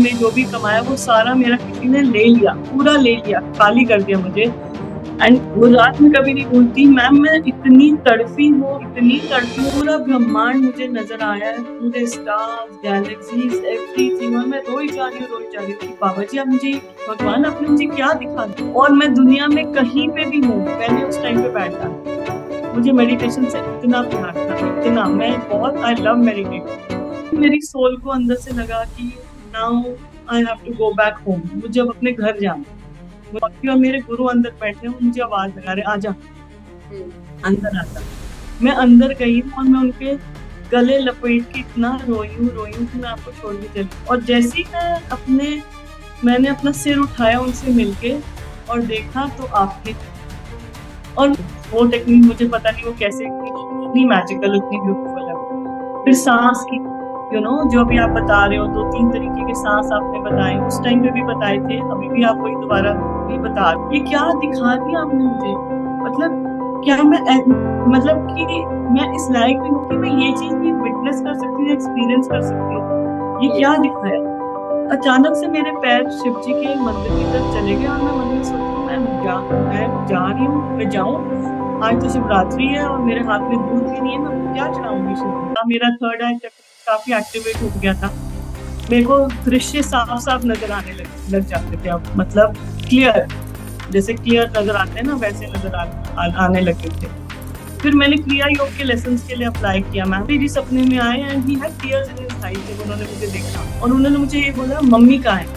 मैंने जो भी कमाया वो सारा मेरा किसी ने ले लिया, पूरा ले लिया, खाली कर दिया मुझे। एंड वो रात में कभी नहीं भूलती मैम, मैं इतनी तड़पी हूँ, इतनी तड़पी हूँ, पूरा ब्रह्मांड मुझे नजर आया है, पूरे स्टार्स, गैलेक्सीज, एवरीथिंग, और मैं रोई जा रही हूँ कि बाबा जी आप मुझे, भगवान आपने मुझे क्या दिखा दिया, और मैं दुनिया में कहीं पे भी हूँ, मैंने उस टाइम पे बैठा, मुझे मेडिटेशन से इतना प्यार था, इतना, मैं बहुत, आई लव मेडिटेशन। मेरी सोल को अंदर से लगा कि now I have to go back home, मुझे अब अपने घर जाना, और मेरे गुरु अंदर बैठे हैं, मुझे आवाज लगा रहे आजा, अंदर आता। मैं अंदर गई और मैं उनके गले लपेट के इतना रोई हूँ कि मैं आपको छोड़ के चली। और जैसे ही मैंने अपना सिर उठाया उनसे मिलके और देखा तो आप थे। और वो टेक्निक मुझे पता नहीं वो कैसे, इतनी मैजिकल, इतनी ब्यूटीफुल है। फिर सांस की, जो भी आप बता रहे हो, 2-3 तरीके के सांस आपने बताए, उस टाइम पे भी बताए थे, अभी भी आप वही दोबारा भी बता रहे। ये क्या दिखा दिया आपने मुझे, मतलब क्या मतलब कि मैं इस लायक भी हूँ कि मैं ये चीज भी विटनेस कर सकती हूँ, एक्सपीरियंस कर सकती हूँ, ये क्या दिखाया। अचानक से मेरे पैर शिव जी के मंदिर की तरफ चले गए और मैं मन में सोच रही हूँ मैं जा रही हूँ, मैं जाऊँ, आज तो शिवरात्रि है और मेरे हाथ में दूध भी नहीं है, मैं क्या चढ़ाऊंगी शिव जी का। मेरा थर्ड आई चक्र काफी एक्टिवेट हो गया था, मेरे को दृश्य साफ साफ नजर आने लग जाते थे, अब मतलब क्लियर, जैसे क्लियर नजर आते हैं ना, वैसे नजर आने लगे थे। फिर मैंने क्रिया योग के लेसन्स के लिए अप्लाई किया, मैम मेरी सपने में आए and he had tears in his eyes जब उन्होंने मुझे देखा, और उन्होंने मुझे ये बोला मम्मी कहाँ है,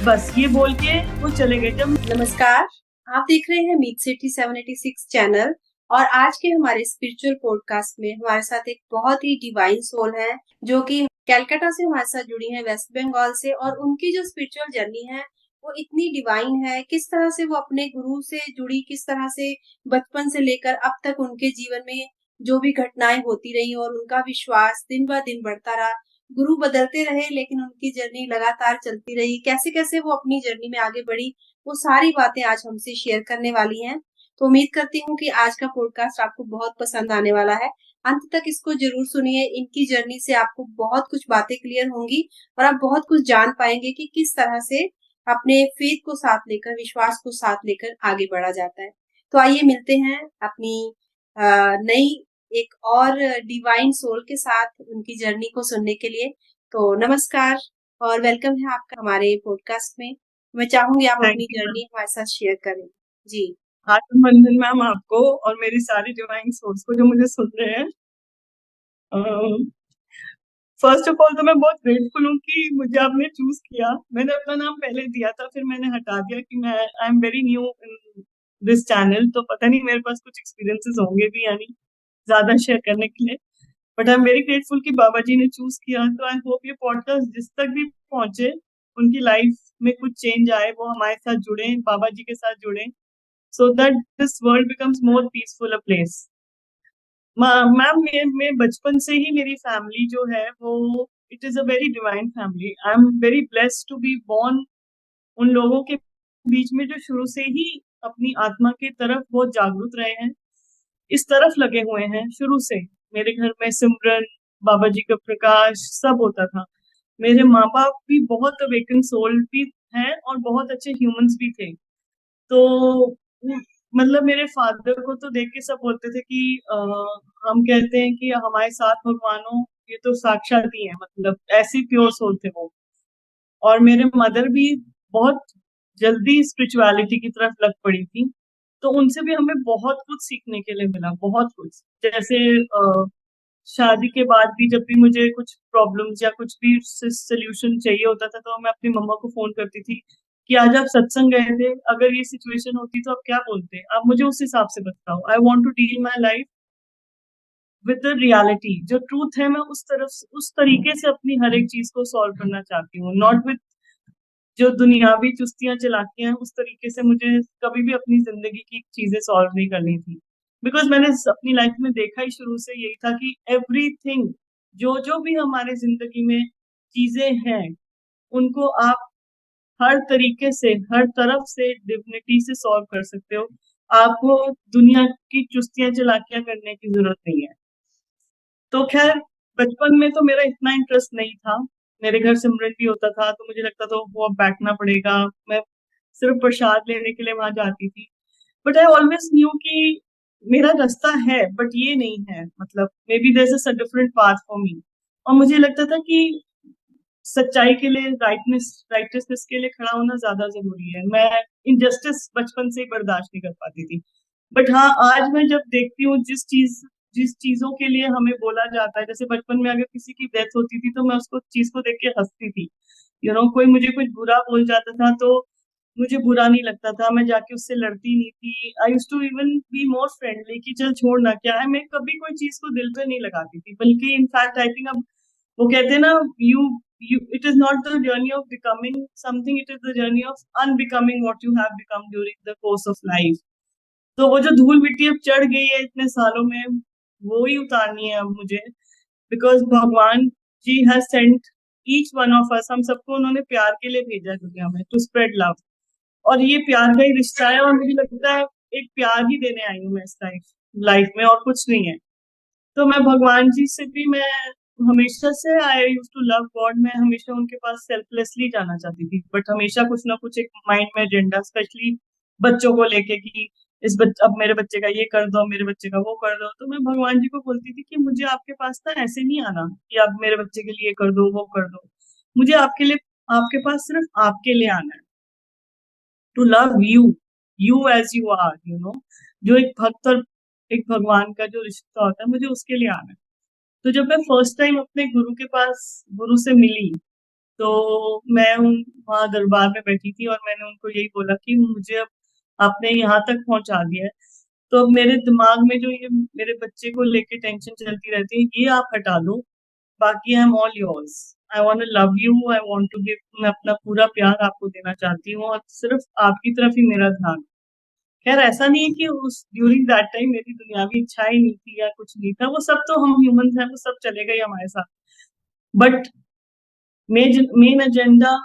बस ये बोल के वो चले गए। जब नमस्कार, आप देख रहे हैं मीट सिटी 786 चैनल, और आज के हमारे स्पिरिचुअल पॉडकास्ट में हमारे साथ एक बहुत ही डिवाइन सोल है जो कि कलकत्ता से हमारे साथ जुड़ी है, वेस्ट बंगाल से, और उनकी जो स्पिरिचुअल जर्नी है वो इतनी डिवाइन है। किस तरह से वो अपने गुरु से जुड़ी, किस तरह से बचपन से लेकर अब तक उनके जीवन में जो भी घटनाएं होती रही और उनका विश्वास दिन ब दिन बढ़ता रहा। गुरु बदलते रहे लेकिन उनकी जर्नी लगातार चलती रही। कैसे कैसे वो अपनी जर्नी में आगे बढ़ी, वो सारी बातें आज हमसे शेयर करने वाली हैं। तो उम्मीद करती हूँ कि आज का पॉडकास्ट आपको बहुत पसंद आने वाला है। अंत तक इसको जरूर सुनिए। इनकी जर्नी से आपको बहुत कुछ बातें क्लियर होंगी और आप बहुत कुछ जान पाएंगे कि किस तरह से अपने फेथ को साथ लेकर, विश्वास को साथ लेकर आगे बढ़ा जाता है। तो आइए मिलते हैं अपनी नई एक और डिवाइन सोल के साथ उनकी जर्नी को सुनने के लिए। तो नमस्कार और वेलकम है आपका हमारे पॉडकास्ट में। मैं चाहूंगी आप थैंक अपनी यू मैम, जर्नी हमारे साथ शेयर करें। जी। आत्मबंधन मैम आपको और मेरी सारी डिवाइन सोर्स को जो मुझे सुन रहे हैं। फर्स्ट ऑफ ऑल तो मैं बहुत ग्रेटफुल हूँ कि मुझे आपने चूज किया। मैंने अपना नाम पहले दिया था, फिर मैंने हटा दिया कि मैं आई am very new in this channel, तो पता नहीं मेरे पास कुछ एक्सपीरियंसेस होंगे भी यानी ज्यादा शेयर करने के लिए, but I am very grateful कि बाबा जी ने चूज किया। तो आई होप ये पॉडकास्ट जिस तक भी पहुंचे, उनकी लाइफ में कुछ चेंज आए, वो हमारे साथ जुड़े, बाबा जी के साथ जुड़े, so that this world becomes more peaceful a place. Ma'am मैं बचपन से ही, मेरी फैमिली जो है वो, it is a very divine family. I am very blessed to be born उन लोगों के बीच में जो शुरू से ही अपनी आत्मा की तरफ बहुत जागरूक रहे हैं, इस तरफ लगे हुए हैं शुरू से। मेरे घर में सिमरन, बाबा जी का प्रकाश सब होता था। मेरे माँ बाप भी बहुत अवेकन सोल भी हैं और बहुत अच्छे ह्यूमंस भी थे। तो मतलब मेरे फादर को तो देख के सब बोलते थे कि हम कहते हैं कि हमारे साथ भगवानों, ये तो साक्षात ही है, मतलब ऐसे प्योर सोल थे वो। और मेरे मदर भी बहुत जल्दी स्पिरिचुअलिटी की तरफ लग पड़ी थी, तो उनसे भी हमें बहुत कुछ सीखने के लिए मिला, बहुत कुछ। जैसे शादी के बाद भी जब भी मुझे कुछ प्रॉब्लम्स या कुछ भी सोल्यूशन चाहिए होता था, तो मैं अपनी मम्मा को फोन करती थी कि आज आप सत्संग गए थे, अगर ये सिचुएशन होती तो आप क्या बोलते, आप मुझे उस हिसाब से बताओ। I want to deal my life with the reality, जो ट्रूथ है मैं उस तरीके से अपनी हर एक चीज को सॉल्व करना चाहती हूँ, नॉट विद जो दुनियावी चुस्तियां चलाती हैं उस तरीके से। मुझे कभी भी अपनी जिंदगी की चीजें सॉल्व नहीं करनी थी, बिकॉज मैंने अपनी लाइफ में देखा ही शुरू से यही था कि एवरीथिंग, जो जो भी हमारे जिंदगी में चीजें हैं, उनको आप हर तरीके से, हर तरफ से डिविनिटी से सॉल्व कर सकते हो। आपको दुनिया की चुस्तियां चलाकियां करने की जरूरत नहीं है। तो खैर, बचपन में तो मेरा इतना इंटरेस्ट नहीं था। मेरे घर सिमरन भी होता था तो मुझे लगता था वो अब बैठना पड़ेगा, मैं सिर्फ प्रसाद लेने के लिए वहां जाती थी। बट आई ऑलवेज न्यू कि मेरा रास्ता है बट ये नहीं है, मतलब may be there is a different path for me. और मुझे लगता था कि सच्चाई के लिए, राइटनेस के लिए खड़ा होना ज्यादा जरूरी है। मैं इनजस्टिस बचपन से ही बर्दाश्त नहीं कर पाती थी। बट हाँ, आज मैं जब देखती हूँ जिस चीजों के लिए हमें बोला जाता है, जैसे बचपन में अगर किसी की डेथ होती थी तो मैं उसको चीज को देख के हंसती थी। कोई मुझे कुछ बुरा बोल जाता था तो मुझे बुरा नहीं लगता था, मैं जाके उससे लड़ती नहीं थी। I use to even be more friendly कि चल छोड़ना क्या है, मैं कभी कोई चीज को दिल पे नहीं लगाती थी। बल्कि इनफैक्ट आई थिंक अब वो कहते हैं ना, you you it is not the journey of becoming something, it is the journey of unbecoming what you have become during the course of life. तो वो जो धूल मिट्टी अब चढ़ गई है इतने सालों में, वो ही उतारनी है अब मुझे। Because Bhagwan ji has sent each one of us, हम सबको उन्होंने प्यार के लिए भेजा है दुनिया में, टू स्प्रेड लव। और ये प्यार का ही रिश्ता है, और मुझे लगता है एक प्यार ही देने आई हूँ मैं इस लाइफ लाइफ में, और कुछ नहीं है। तो मैं भगवान जी से भी, मैं हमेशा से आई यूज टू लव गॉड, मैं हमेशा उनके पास सेल्फलेसली जाना चाहती थी। बट हमेशा कुछ ना कुछ एक माइंड में एजेंडा, स्पेशली बच्चों को लेके कि अब मेरे बच्चे का ये कर दो, मेरे बच्चे का वो कर दो। तो मैं भगवान जी को बोलती थी कि मुझे आपके पास ना ऐसे नहीं आना कि आप मेरे बच्चे के लिए ये कर दो वो कर दो। मुझे आपके लिए, आपके पास सिर्फ आपके लिए आना है, to love you as you are, जो एक भक्त और एक भगवान का जो रिश्ता होता है, मुझे उसके लिए आना है। तो जब मैं फर्स्ट टाइम अपने गुरु से मिली, तो मैं वहां दरबार में बैठी थी और मैंने उनको यही बोला कि मुझे अब आपने यहाँ तक पहुंचा दिया है, तो अब मेरे दिमाग में जो ये मेरे बच्चे को लेके टेंशन चलती रहती है, ये आप हटा दो। बाकी I am all yours, I want to love you, I want to give, मैं अपना पूरा प्यार आपको देना चाहती हूँ और सिर्फ आपकी तरफ ही मेरा ध्यान। खैर ऐसा नहीं है कि उस ड्यूरिंग दैट टाइम मेरी दुनियावी इच्छाएं नहीं थी या कुछ नहीं था, वो सब तो हम ह्यूमंस हैं, वो सब चले गए हमारे साथ। बट मेन एजेंडा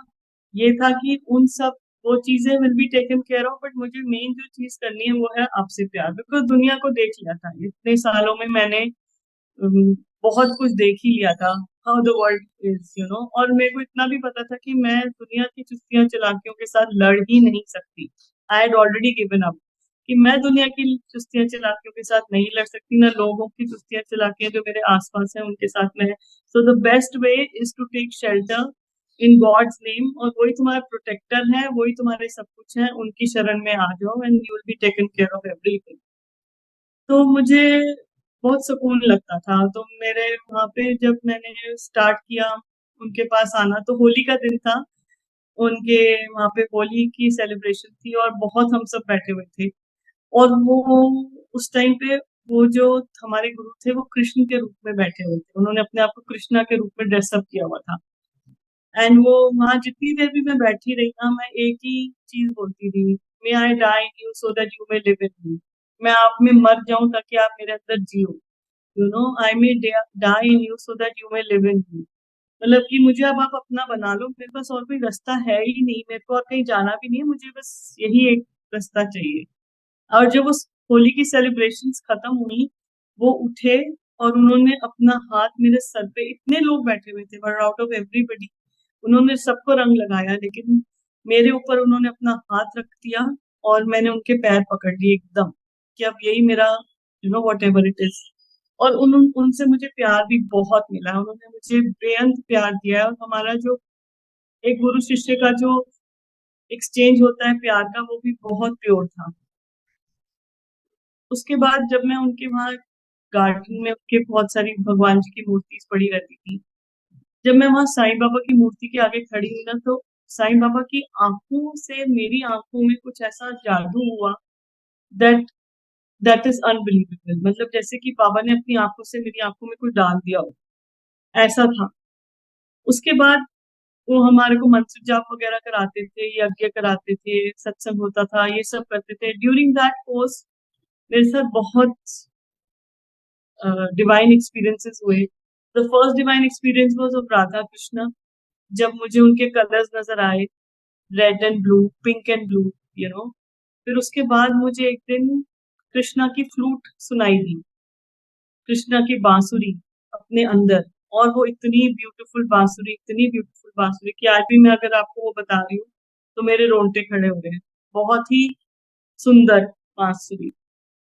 ये था कि उन सब वो चीजें will be taken care of, but मुझे मेन जो चीज करनी है वो है आपसे प्यार। बिकॉज दुनिया को देख लिया था इतने सालों में मैंने, बहुत कुछ देख ही लिया था, हाउ द वर्ल्ड इज, और मेरे को इतना भी पता था कि मैं दुनिया की चुस्तियां चालाकियों के साथ लड़ ही नहीं सकती। I had already given up कि मैं दुनिया की चुस्तियां चालाकियों के साथ नहीं लड़ सकती, ना लोगों की चुस्तियां चालाकियां जो मेरे आसपास हैं उनके साथ में है। So the best way is to take shelter in God's name, और वही तुम्हारा प्रोटेक्टर है, वही तुम्हारे सब कुछ है, उनकी शरण में आ जाओ and you will be taken care of everything. तो मुझे बहुत सुकून लगता था। तो मेरे वहां पे जब मैंने स्टार्ट किया उनके पास आना, तो होली का दिन था, उनके वहां पे होली की सेलिब्रेशन थी और बहुत हम सब बैठे हुए थे। और वो उस टाइम पे वो जो हमारे गुरु थे वो कृष्ण के रूप में बैठे हुए थे, उन्होंने अपने आप को कृष्णा के रूप में ड्रेसअप किया हुआ था। एंड वो वहां जितनी देर भी मैं बैठी रही ना, मैं एक ही चीज बोलती थी, may I die in you so that you may live in me. मैं आप में मर जाऊं ताकि आप मेरे अंदर जियो, I may die in you so that you may live in me. मतलब कि मुझे अब आप अपना बना लो, मेरे पास और कोई रास्ता है ही नहीं, मेरे को और कहीं जाना भी नहीं है, मुझे बस यही एक रास्ता चाहिए। और जब उस होली की सेलिब्रेशंस खत्म हुई, वो उठे और उन्होंने अपना हाथ मेरे सर पे, इतने लोग बैठे हुए थे, वर आउट ऑफ एवरीबडी, उन्होंने सबको रंग लगाया, लेकिन मेरे ऊपर उन्होंने अपना हाथ रख दिया और मैंने उनके पैर पकड़ लिए एकदम, कि अब यही मेरा, वॉट एवर इट इज। और उनसे मुझे प्यार भी बहुत मिला है, उन्होंने मुझे बेअंत प्यार दिया है। और हमारा जो एक गुरु शिष्य का जो एक्सचेंज होता है प्यार का, वो भी बहुत प्योर था। उसके बाद जब मैं उनके वहां गार्डन में, उनके बहुत सारी भगवान जी की मूर्ति पड़ी रहती थी, जब मैं वहां साईं बाबा की मूर्ति के आगे खड़ी हुई ना, तो साईं बाबा की आंखों से मेरी आंखों में कुछ ऐसा जादू हुआ, दैट दैट इज अनबिलीवेबल। मतलब जैसे कि बाबा ने अपनी आंखों से मेरी आंखों में कुछ डाल दिया हो, ऐसा था। उसके बाद वो हमारे को मंत्र जाप वगैरह कराते थे, यज्ञ कराते थे, सत्संग होता था, ये सब करते थे। ड्यूरिंग दैट कोर्स मेरे साथ बहुत डिवाइन एक्सपीरियंसेस हुए। The first divine experience was of Radha Krishna, जब मुझे उनके कलर्स नजर आए, red and blue, pink and blue, you know फिर उसके बाद मुझे एक दिन कृष्णा की फ्लूट सुनाई दी, कृष्णा की बांसुरी अपने अंदर। और वो इतनी ब्यूटीफुल बांसुरी कि आज भी मैं अगर आपको वो बता रही हूँ तो मेरे रोंगटे खड़े हो रहे हैं। बहुत ही सुंदर बांसुरी।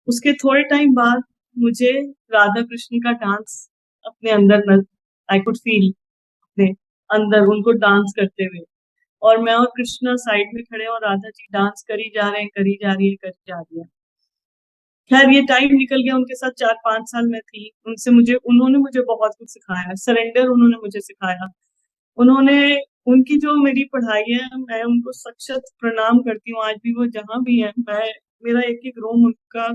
उसके थोड़े टाइम बाद मुझे राधा कृष्ण का डांस अपने अंदर, आई कुड फील अपने अंदर उनको डांस करते हुए, और मैं और कृष्णा साइड में खड़े हैं और राधा जी डांस करी जा रहे हैं, करी जा रही है, करी जा रही है। खैर ये टाइम निकल गया, उनके साथ 4-5 साल में थी। उन्होंने मुझे बहुत कुछ सिखाया, सरेंडर उन्होंने मुझे सिखाया। उन्होंने उनकी जो मेरी पढ़ाई है, मैं उनको सशक्त प्रणाम करती हूँ आज भी, वो जहाँ भी है। मैं मेरा एक एक रोम उनका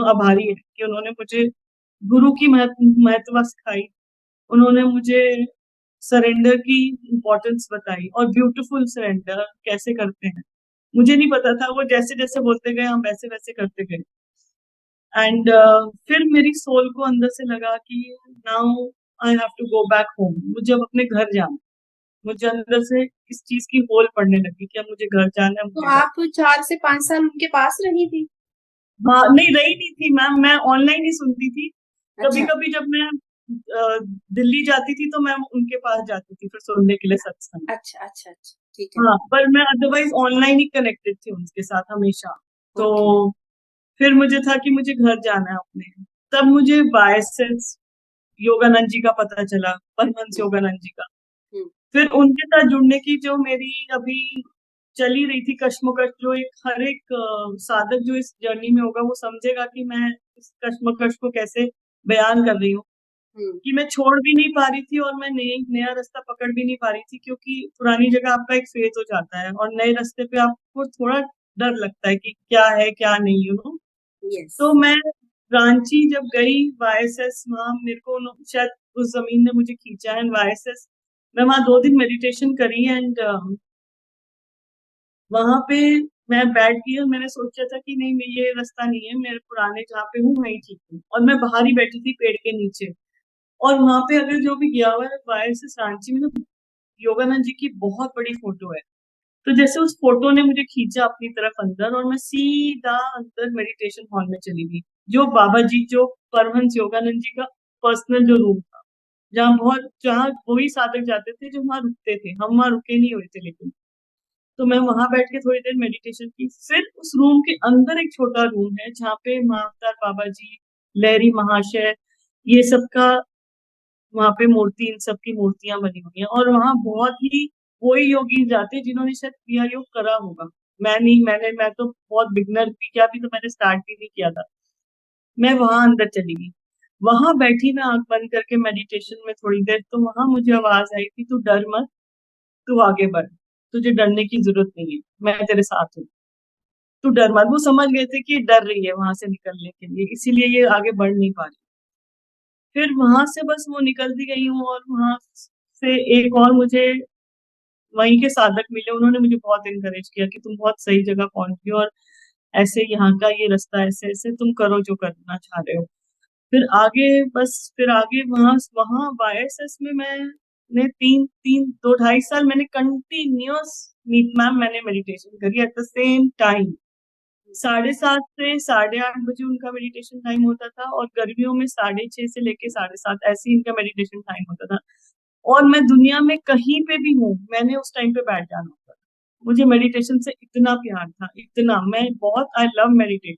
आभारी है कि उन्होंने मुझे गुरु की महत्व सिखाई। उन्होंने मुझे सरेंडर की इम्पोर्टेंस बताई, और ब्यूटीफुल सरेंडर कैसे करते हैं मुझे नहीं पता था। वो जैसे जैसे बोलते गए हम वैसे वैसे करते गए। एंड फिर मेरी सोल को अंदर से लगा कि now I have to go back home, मुझे अब अपने घर जाना। मुझे अंदर से इस चीज की होल पड़ने लगी कि अब मुझे घर जाना है, तो मुझे घर। आप 4 से 5 साल उनके पास रही थी? हाँ, नहीं रही नहीं थी मैम, मैं ऑनलाइन ही सुनती थी। कभी अच्छा कभी जब मैं दिल्ली जाती थी तो मैं उनके पास जाती थी फिर सुनने के लिए सत्संग। अच्छा अच्छा अच्छा, ठीक है। हाँ, पर मैं अदरवाइज ऑनलाइन ही कनेक्टेड थी उनके साथ हमेशा। तो ओके। फिर मुझे था कि मुझे घर जाना है अपने। तब मुझे वायसेस योगानंद जी का पता चला, परमहंस हम्म योगानंद जी का। हम्म फिर उनके साथ जुड़ने की जो मेरी अभी चली रही थी कश्मकश, जो एक हर एक साधक जो इस जर्नी में होगा वो समझेगा कि मैं इस कश्मकश को कैसे बयान कर रही हूँ। हम्म कि मैं छोड़ भी नहीं पा रही थी और मैं नया रास्ता पकड़ भी नहीं पा रही थी, क्योंकि पुरानी जगह आपका एक फेज हो जाता है और नए रास्ते पे आपको थोड़ा डर लगता है कि क्या है क्या नहीं, यस। तो मैं रांची जब गई वाईएसएस, वहां मेरे को शायद उस जमीन ने मुझे खींचा है वाईएसएस। मैं वहां 2 दिन मेडिटेशन करी, एंड वहां पे मैं बैठ गई और मैंने सोचा था कि नहीं, मैं ये रास्ता नहीं है, मेरे पुराने जहाँ पे हूँ वहीं ठीक हूँ। और मैं बाहर ही बैठी थी पेड़ के नीचे, और वहां पे अगर जो भी गया हुआ है वाईएसएस रांची में ना, योगानंद जी की बहुत बड़ी फोटो है। तो जैसे उस फोटो ने मुझे खींचा अपनी तरफ अंदर, और मैं सीधा अंदर मेडिटेशन हॉल में चली गई। जो बाबा जी, जो परमहंस योगानंद जी का पर्सनल जो रूम था, जहाँ वही साधक जाते थे जो वहां रुकते थे, हम वहां रुके नहीं हुए थे। लेकिन तो मैं वहां बैठ के थोड़ी देर मेडिटेशन की। फिर उस रूम के अंदर एक छोटा रूम है जहाँ पे महाअवतार बाबा जी, लहरी महाशय, ये सबका वहां पे मूर्ति, इन सब की मूर्तियां बनी हुई हैं। और वहां बहुत ही वही योगी जाते हैं जिन्होंने शायद क्रिया योग करा होगा। मैं तो बहुत बिगनर भी, क्या भी, तो मैंने स्टार्ट भी नहीं किया था। मैं वहां अंदर चली गई, वहां बैठी मैं आंख बंद करके मेडिटेशन में थोड़ी देर। तो वहां मुझे आवाज आई कि तू डर मत, तू आगे बढ़, तुझे डरने की जरूरत नहीं है, मैं तेरे साथ हूँ, तू डर मत। वो समझ गए थे कि ये डर रही है वहां से निकलने के लिए, इसीलिए ये आगे बढ़ नहीं पा रही। फिर वहां से बस वो निकलती गई हूँ, और वहां से एक और मुझे वहीं के साधक मिले। उन्होंने मुझे बहुत इनकरेज किया कि तुम बहुत सही जगह पहुंच गई, और ऐसे यहाँ का ये रास्ता ऐसे ऐसे तुम करो जो करना चाह रहे हो। फिर आगे वहां वहां वाईएसएस में मैंने 2-2.5 साल मैंने कंटिन्यूअस मीट मैम मैंने मेडिटेशन करी एट द सेम टाइम। 7:30 से 8:30 बजे उनका मेडिटेशन टाइम होता था, और गर्मियों में 6:30 से लेके 7:30 ऐसे ही इनका मेडिटेशन टाइम होता था। और मैं दुनिया में कहीं पे भी हूँ, मैंने उस टाइम पे बैठ जाना होता था। मुझे मेडिटेशन से इतना प्यार था, इतना, मैं बहुत, आई लव मेडिटेट,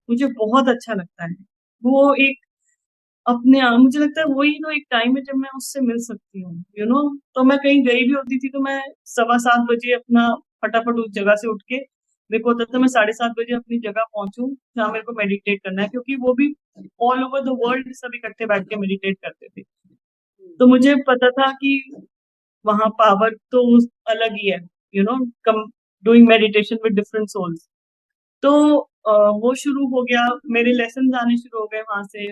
मुझे बहुत अच्छा लगता है। वो एक अपने आप, मुझे लगता है वही तो एक टाइम है जब मैं उससे मिल सकती हूँ, तो मैं कहीं गई भी होती थी तो मैं 7:15 बजे अपना फटाफट उस जगह से उठ के, मेरे को होता था मैं 7:30 बजे अपनी जगह पहुंचूं जहाँ मेरे को मेडिटेट करना है, क्योंकि वो भी ऑल ओवर द वर्ल्ड सब इकट्ठे बैठ के मेडिटेट करते थे। तो मुझे पता था कि वहां पावर तो अलग ही है, you know come doing meditation with different souls. तो वो शुरू हो गया, मेरे लेसन आने शुरू हो गए वहां से।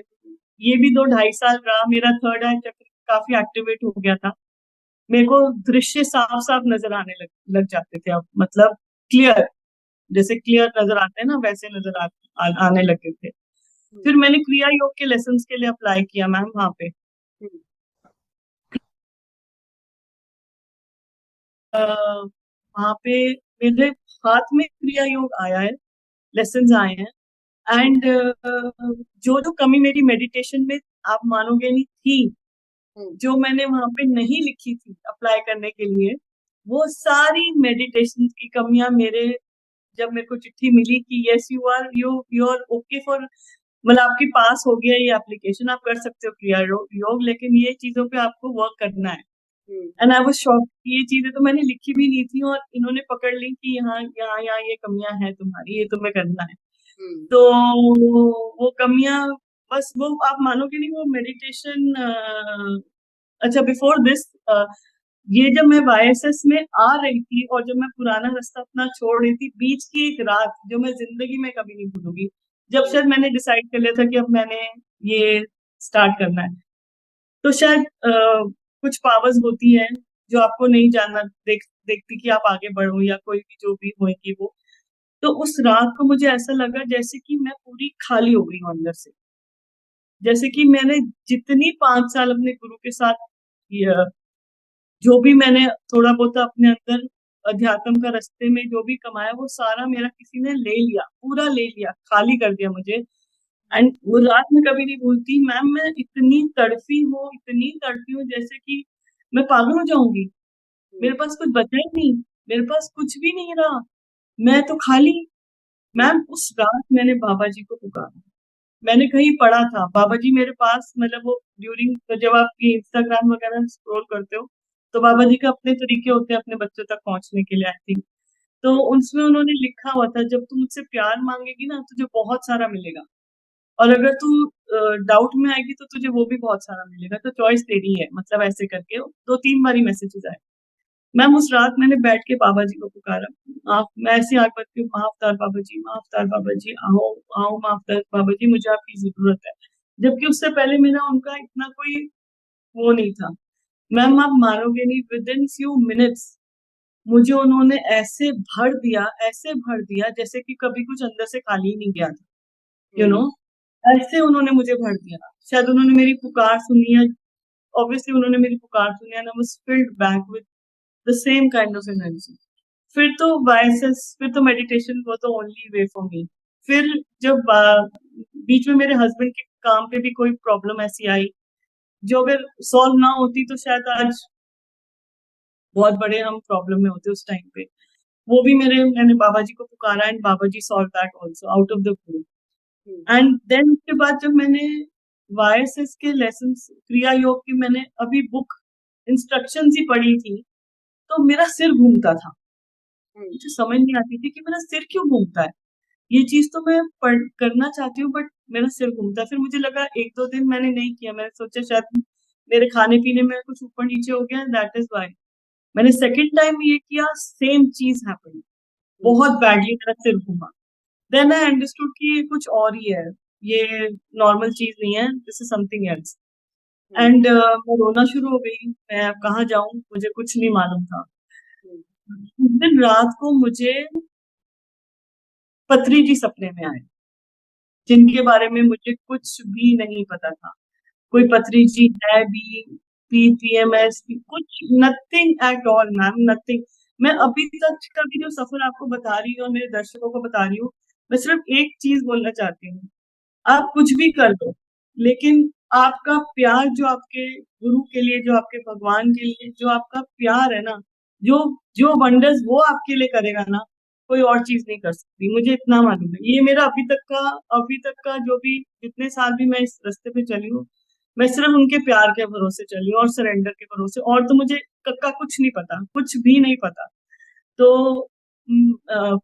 ये भी 2-2.5 साल रहा, मेरा थर्ड आई चक्र काफी एक्टिवेट हो गया था। मेरे को दृश्य साफ साफ नजर आने लग जाते थे अब, मतलब क्लियर, जैसे क्लियर नजर आते हैं ना वैसे नजर आने लगे थे। हम्म फिर मैंने क्रिया योग के लेसन के लिए अप्लाई किया मैम वहां पे। हम्म वहां पे मेरे हाथ में क्रिया योग आया है, लेसन आए हैं। एंड जो जो कमी मेरी मेडिटेशन में, आप मानोगे नहीं, थी, जो मैंने वहां पे नहीं लिखी थी अप्लाई करने के लिए, वो सारी मेडिटेशन की कमियां मेरे, जब मेरे को चिट्ठी मिली कि yes you are okay for, मतलब आपकी पास हो गया ये एप्लीकेशन, आप कर सकते हो क्रिया योग, लेकिन ये चीजों पे आपको वर्क करना है। एंड आई वाज शॉक्ड, ये चीजें तो मैंने लिखी भी नहीं थी और इन्होंने पकड़ ली कि यहाँ यहाँ यहाँ ये कमियां हैं तुम्हारी, ये तुम्हें करना है। तो वो कमियां, बस वो आप मानोगे नहीं, वो मेडिटेशन। अच्छा, बिफोर दिस, ये जब मैं वाईएसएस में आ रही थी और जब मैं पुराना रास्ता अपना छोड़ रही थी, बीच की एक रात जो मैं जिंदगी में कभी नहीं भूलूंगी, जब शायद मैंने डिसाइड कर लिया था कि अब मैंने ये स्टार्ट करना है, तो शायद कुछ पावर्स होती हैं जो आपको नहीं जानना, देखती कि आप आगे बढ़ो या कोई भी जो भी होगी वो। तो उस रात को मुझे ऐसा लगा जैसे कि मैं पूरी खाली हो गई हूँ अंदर से, जैसे कि मैंने जितनी 5 साल अपने गुरु के साथ जो भी मैंने थोड़ा बहुत अपने अंदर अध्यात्म का रास्ते में जो भी कमाया, वो सारा मेरा किसी ने ले लिया, पूरा ले लिया, खाली कर दिया मुझे। एंड वो रात में कभी नहीं भूलती मैम, मैं इतनी तड़पी हूँ जैसे कि मैं पागल हो जाऊंगी। मेरे पास कुछ बचा ही नहीं, मेरे पास कुछ भी नहीं रहा, मैं तो खाली। मैम उस रात मैंने बाबा जी को पुकारा, मैंने कहीं पढ़ा था बाबा जी मेरे पास, मतलब वो ड्यूरिंग, तो जब आप ये इंस्टाग्राम वगैरह स्क्रॉल करते हो तो बाबा जी के अपने तरीके होते हैं अपने बच्चों तक पहुंचने के लिए, आई थिंक। तो उसमें उन्होंने लिखा हुआ था, जब तुम मुझसे प्यार मांगेगी ना तुझे बहुत सारा मिलेगा, और अगर तू डाउट में आएगी तो तुझे वो भी बहुत सारा मिलेगा, तो चॉइस तेरी है, मतलब ऐसे करके 2-3 बारी मैसेजेस आए। मैम उस रात मैंने बैठ के बाबा जी को पुकारा, आप, मैं ऐसी आग बत्ती हूँ, माफतार बाबा जी, माफतार बाबा जी, आओ आओ माफतार बाबा जी, मुझे आपकी जरूरत है। जबकि उससे पहले मेरा उनका इतना कोई वो नहीं था। मैम आप मानोगे नहीं, विद इन फ्यू मिनट्स मुझे उन्होंने ऐसे भर दिया, ऐसे भर दिया जैसे कि कभी कुछ अंदर से खाली ही नहीं गया था, यू नो, ऐसे उन्होंने मुझे भर दिया। शायद उन्होंने मेरी पुकार सुनी है, ऑब्वियसली उन्होंने मेरी पुकार सुनी, and I was field back with the same kind of energy. फिर तो वाइसेस, फिर तो meditation was the only way for me. फिर जब बीच में मेरे हस्बैंड के काम पे भी कोई प्रॉब्लम ऐसी आई जो अगर सॉल्व ना होती तो शायद आज बहुत बड़े हम प्रॉब्लम में होते उस टाइम पे, वो भी मैंने बाबा जी को पुकारा and Baba ji solve that also out of the blue. And then उसके बाद जब मैंने वाईएसएस के लेसन्स, क्रिया योग की मैंने अभी बुक इंस्ट्रक्शंस ही पढ़ी थी, तो मेरा सिर घूमता था, मुझे समझ नहीं आती थी कि मेरा सिर क्यों घूमता है। ये चीज तो मैं करना चाहती हूँ बट मेरा सिर घूमता है। फिर मुझे लगा 1-2 दिन मैंने नहीं किया, मैंने सोचा शायद मेरे खाने पीने में कुछ ऊपर नीचे हो गया, दैट इज वाई। मैंने सेकंड टाइम ये किया, सेम चीज हैपन, बहुत बैडली मेरा सिर घूमा। देन आई अंडरस्टूड कि ये कुछ और ही है, ये नॉर्मल चीज नहीं है, this is something else. And मैं रोना शुरू हो गई, मैं अब कहाँ जाऊं, मुझे कुछ नहीं मालूम था। उस दिन रात को मुझे पत्री जी सपने में आए, जिनके बारे में मुझे कुछ भी नहीं पता था। कोई पत्री जी है भी, पीएमएस भी, कुछ nothing at all ma'am, nothing. मैं अभी तक का भी जो सफर आपको बता रही हूँ और मेरे दर्शकों को बता रही हूँ, मैं सिर्फ एक चीज बोलना चाहती हूँ, आप कुछ भी कर दो, लेकिन आपका प्यार जो आपके गुरु के लिए, जो आपके भगवान के लिए, जो आपका प्यार है ना, जो जो वंडर्स वो आपके लिए करेगा ना, कोई और चीज नहीं कर सकती, मुझे इतना मालूम है। ये मेरा अभी तक का जो भी, जितने साल भी मैं इस रास्ते पे चली हूँ, मैं सिर्फ उनके प्यार के भरोसे चली हूँ और सरेंडर के भरोसे, और तो मुझे का कुछ नहीं पता, कुछ भी नहीं पता। तो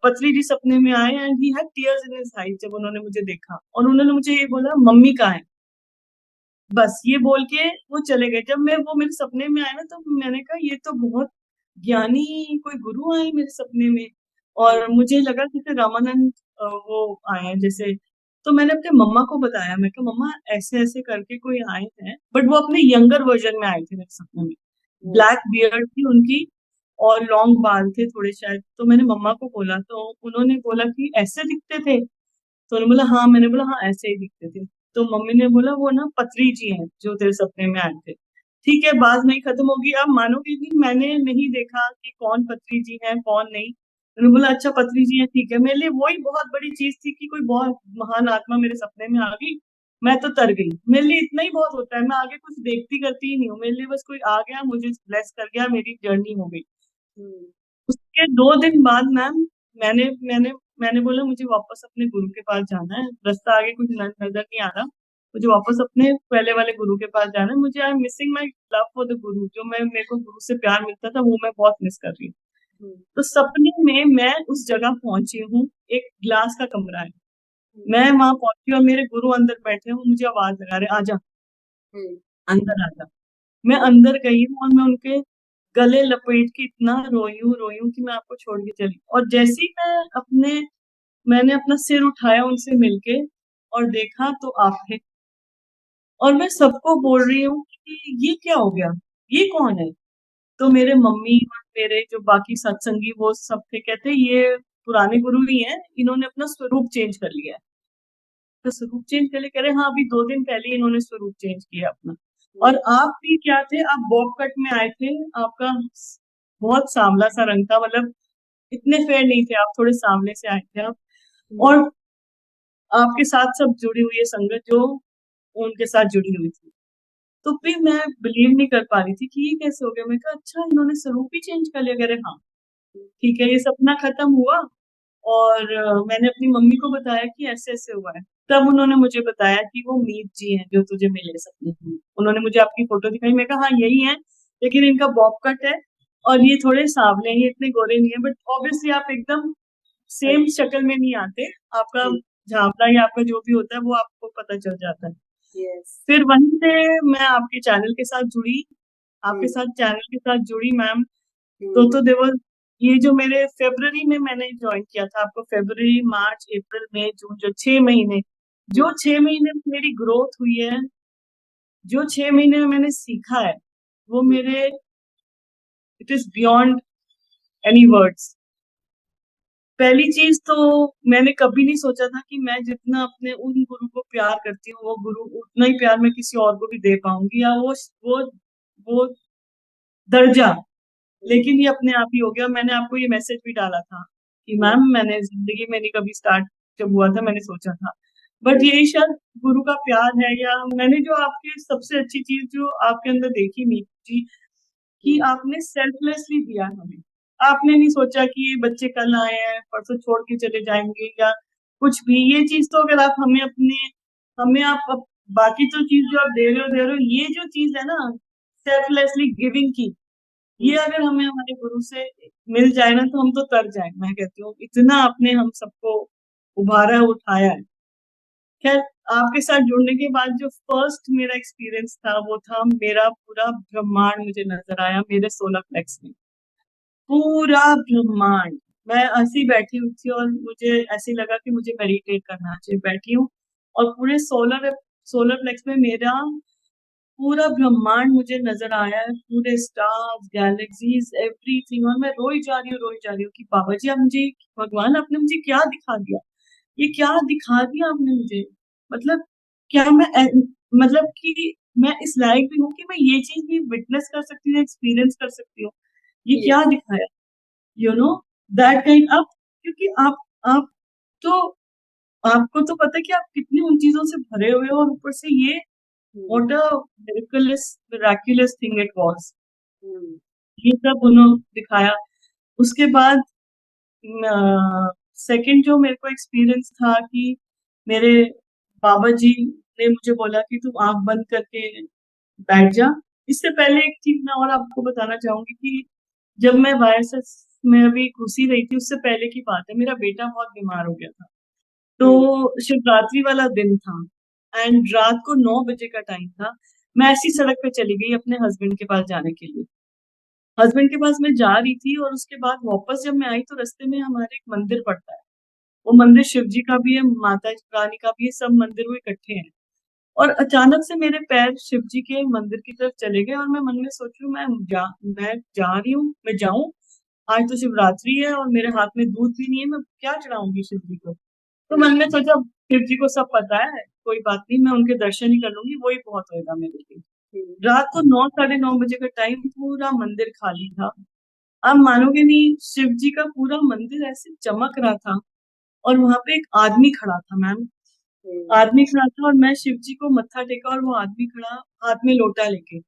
पत्री जी सपने में आए and he had tears in his eyes, जब उन्होंने मुझे देखा और उन्होंने मुझे ये बोला, मम्मी कहाँ है, बस ये बोल के वो चले गए। जब मैं, वो मेरे सपने में आए ना, तो मैंने कहा ये तो बहुत ज्ञानी कोई गुरु आए मेरे सपने में, और मुझे लगा जैसे रामानंद वो आए हैं जैसे। तो मैंने अपने मम्मा को बताया, मैं कहा मम्मा ऐसे ऐसे करके कोई आए हैं, बट वो अपने यंगर वर्जन में आए थे मेरे सपने में, ब्लैक बियर्ड थी उनकी और लॉन्ग बाल थे थोड़े शायद। तो मैंने मम्मा को बोला, तो उन्होंने बोला कि ऐसे दिखते थे, तो उन्होंने बोला हाँ, मैंने बोला हाँ ऐसे ही दिखते थे। तो मम्मी ने बोला वो ना पत्री जी हैं जो तेरे सपने में आए थे। ठीक है, बात नहीं खत्म होगी, आप मानोगे नहीं, मैंने नहीं देखा कि कौन पत्री जी है कौन नहीं। उन्होंने बोला अच्छा पत्री जी है, ठीक है। मेरे लिए वही बहुत बड़ी चीज थी कि कोई बहुत महान आत्मा मेरे सपने में आ गई मैं तो तर गई। मेरे लिए इतना ही बहुत होता है, मैं आगे कुछ देखती करती ही नहीं हूँ। मेरे लिए बस कोई आ गया, मुझे ब्लेस कर गया, मेरी जर्नी हो गई। हम्म। उसके 2 दिन बाद मैम, मैंने मैंने मैंने बोला मुझे वापस अपने गुरु के पास जाना है, रास्ता आगे कुछ नजर नहीं आ रहा, मुझे वापस अपने पहले वाले गुरु के पास जाना है। मुझे I am missing my love for the गुरु, जो मैं मेरे को गुरु से प्यार मिलता था वो मैं बहुत मिस कर रही हूँ। हम्म। तो सपने में मैं उस जगह पहुंची हूँ, एक ग्लास का कमरा है, हम्म। मैं वहां पहुंची और मेरे गुरु अंदर बैठे हूँ, मुझे आवाज लगा रहे आजा, हम्म। अंदर आजा। मैं अंदर गई हूँ और मैं उनके गले लपेट के इतना रोई हूँ कि मैं आपको छोड़ के चली। और जैसे ही मैंने अपना सिर उठाया उनसे मिलके और देखा तो आप थे। और मैं सबको बोल रही हूँ कि ये क्या हो गया, ये कौन है। तो मेरे मम्मी और मेरे जो बाकी सत्संगी वो सब थे, कहते ये पुराने गुरु ही हैं, इन्होंने अपना स्वरूप चेंज कर लिया है। तो स्वरूप चेंज कर लिया, कह रहे हाँ अभी 2 दिन पहले इन्होंने स्वरूप चेंज किया अपना। और आप भी क्या थे, आप बॉब कट में आए थे, आपका बहुत सांवला सा रंग था, मतलब इतने फेयर नहीं थे आप, थोड़े सांवले से आए थे आप। हम्म। और आपके साथ सब जुड़ी हुई है संगत जो उनके साथ जुड़ी हुई थी। तो फिर मैं बिलीव नहीं कर पा रही थी कि ये कैसे हो गया। मैं कहा अच्छा इन्होंने स्वरूप ही चेंज कर लिया। कह रहे हाँ ठीक है, ये सपना खत्म हुआ। और मैंने अपनी मम्मी को बताया कि ऐसे ऐसे हुआ है। तब उन्होंने मुझे बताया कि वो मीत जी हैं जो तुझे मिले सपने में। उन्होंने मुझे आपकी फोटो दिखाई, मैं कहा हाँ यही है, लेकिन इनका बॉब कट है और ये थोड़े सांवले हैं, ये इतने गोरे नहीं है, बट ऑब्वियसली आप एकदम सेम शक्ल में नहीं आते। आपका झापड़ा या आपका जो भी होता है वो आपको पता चल जाता है। यस। फिर वहीं से मैं आपके चैनल के साथ जुड़ी, आपके हम्म। साथ चैनल के साथ जुड़ी मैम। हम्म। तो देवर, ये जो मेरे फरवरी में मैंने ज्वाइन किया था आपको, फरवरी मार्च अप्रैल मई जून, जो 6 महीने, जो 6 महीने में मेरी ग्रोथ हुई है, जो 6 महीने में मैंने सीखा है, वो मेरे, it is beyond any words. पहली चीज तो मैंने कभी नहीं सोचा था कि मैं जितना अपने उन गुरु को प्यार करती हूँ वो गुरु उतना ही प्यार मैं किसी और को भी दे पाऊंगी, या वो दर्जा। लेकिन ये अपने आप ही हो गया। मैंने आपको ये मैसेज भी डाला था कि मैम मैंने जिंदगी में नहीं कभी स्टार्ट, जब हुआ था मैंने सोचा था, बट यही शायद गुरु का प्यार है। या मैंने जो आपकी सबसे अच्छी चीज जो आपके अंदर देखी मीत जी, कि आपने सेल्फलेसली दिया हमें। आपने नहीं सोचा कि ये बच्चे कल आए हैं परसों छोड़ के चले जाएंगे या कुछ भी। ये चीज तो अगर आप हमें अपने, हमें बाकी तो चीज जो आप दे रहे हो, ये जो चीज है ना सेल्फलेसली गिविंग की, ये अगर हमें हमारे गुरु से मिल जाए ना तो हम तो तर जाए। मैं कहती हूँ इतना आपने हम सबको उभारा है, उठाया है। खैर, आपके साथ जुड़ने के बाद जो फर्स्ट मेरा एक्सपीरियंस था वो था, मेरा पूरा ब्रह्मांड मुझे नजर आया मेरे सोलर फ्लेक्स में। पूरा ब्रह्मांड, मैं ऐसी बैठी हुई थी और मुझे ऐसे लगा कि मुझे मेडिटेट करना चाहिए। बैठी हूँ और पूरे सोलर सोलर फ्लेक्स में मेरा पूरा ब्रह्मांड मुझे नजर आया है, पूरे स्टार्स गैलेक्सीज एवरीथिंग। और मैं रोई जा रही हूँ कि बाबा जी आप मुझे, भगवान आपने मुझे क्या दिखा दिया, ये क्या दिखा दिया आपने मुझे। मतलब क्या मैं मतलब कि मैं इस लायक भी हूँ कि मैं ये चीज भी विटनेस कर सकती हूँ, एक्सपीरियंस कर सकती हूँ। ये क्या दिखाया, you know, that kind up. क्योंकि आप तो, आपको तो पता है कि आप कितनी उन चीजों से भरे हुए हो, और ऊपर से ये what a miraculous thing it was. ये सब उन्होंने दिखाया। उसके बाद सेकंड जो मेरे को एक्सपीरियंस था कि मेरे बाबा जी ने मुझे बोला कि तुम आंख बंद करके बैठ जा। इससे पहले एक चीज मैं और आपको बताना चाहूंगी कि जब मैं वाईएसएस में अभी घुसी रही थी, उससे पहले की बात है, मेरा बेटा बहुत बीमार हो गया था। तो शिवरात्रि वाला दिन था एंड रात को 9 बजे का टाइम था। मैं ऐसी सड़क पे चली गई अपने हस्बैंड के पास जाने के लिए। हस्बैंड के पास मैं जा रही थी और उसके बाद वापस जब मैं आई तो रास्ते में हमारे एक मंदिर पड़ता है। वो मंदिर शिव जी का भी है, माता रानी का भी है, सब मंदिर वो इकट्ठे हैं। और अचानक से मेरे पैर शिव जी के मंदिर की तरफ चले गए और मैं मन में सोच रही हूँ मैं जा रही हूँ, मैं जाऊं, आज तो शिवरात्रि है और मेरे हाथ में दूध भी नहीं है, मैं क्या चढ़ाऊंगी शिव जी को। तो मन में सोचा शिव जी को सब पता है, कोई बात नहीं, मैं उनके दर्शन ही कर लूंगी, वही बहुत होगा मेरे लिए। रात को 9 साढ़े 9 बजे का टाइम, पूरा मंदिर खाली था। आप मानोगे नहीं, शिव जी का पूरा मंदिर ऐसे चमक रहा था और वहां पे एक आदमी खड़ा था मैम। आदमी खड़ा था और मैं शिव जी को मत्था टेका और वो आदमी खड़ा हाथ में लोटा लेके।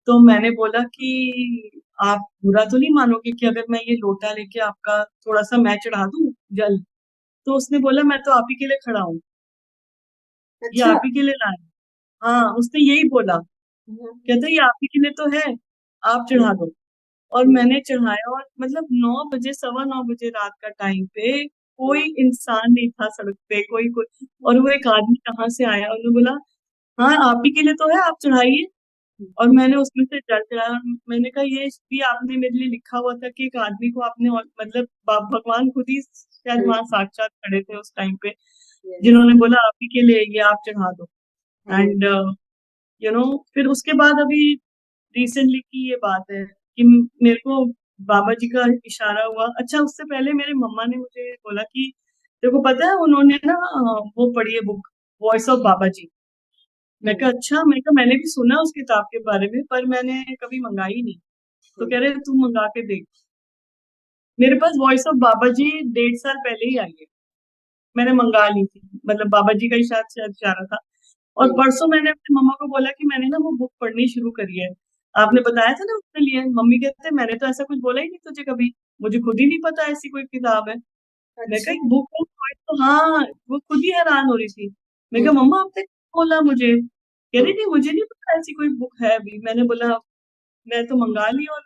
तो मैंने बोला कि आप बुरा तो नहीं मानोगे कि अगर मैं ये लोटा लेके आपका थोड़ा सा मैं चढ़ा दूं जल। तो उसने बोला मैं तो आप ही के लिए खड़ा हूँ, ये अच्छा। आप ही के लिए लाए। हाँ, उसने यही बोला। हम्म, कहता ये आप ही के लिए तो है, आप हम्म, चढ़ा दो। और हम्म, मैंने चढ़ाया और मतलब 9 बजे, 9:15 रात का टाइम पे कोई हम्म, इंसान नहीं था सड़क पे, कोई कोई। और वो एक आदमी कहाँ से आया, उन्होंने बोला हाँ आप ही के लिए तो है, आप चढ़ाइए। और मैंने उसमें से जल चढ़ाया और मैंने कहा ये भी आपने मेरे लिए लिखा हुआ था कि एक आदमी को आपने मतलब भगवान खुद ही शायद हम्म, वहां साक्षात खड़े थे उस टाइम पे, yes, जिन्होंने बोला आप ही के लिए ये आप चढ़ा दो। हम्म, एंड फिर उसके बाद अभी रिसेंटली की ये बात है कि मेरे को बाबा जी का इशारा हुआ। अच्छा, उससे पहले मेरे मम्मा ने मुझे बोला कि तेरे को पता है उन्होंने ना वो पढ़ी है बुक, वॉइस ऑफ बाबा जी। मैं हम्म, कहा अच्छा, मैं कहा मैंने भी सुना उस किताब के बारे में पर मैंने कभी मंगाई नहीं। तो हम्म, कह रहे तू मंगा के देख। मेरे पास वॉइस ऑफ बाबा जी 1.5 साल पहले ही आई है, मैंने मंगा ली थी, मतलब बाबा जी का ही शायद शायद इशारा था। और हम्म, परसों मैंने अपनी मम्मा को बोला कि मैंने ना वो बुक पढ़नी शुरू करी है, आपने हम्म, बताया था ना उसके लिए। मम्मी कहते मैंने तो ऐसा कुछ बोला ही नहीं तुझे कभी, मुझे खुद ही नहीं पता ऐसी कोई किताब है। मैं कहा अच्छा। एक बुक है तो हाँ, वो खुद ही हैरान हो रही थी। मैं कहा हम्म, मम्मा आपने क्यों बोला मुझे, कह रही हम्म, थी मुझे नहीं पता ऐसी कोई बुक है अभी। मैंने बोला मैं तो मंगा ली। और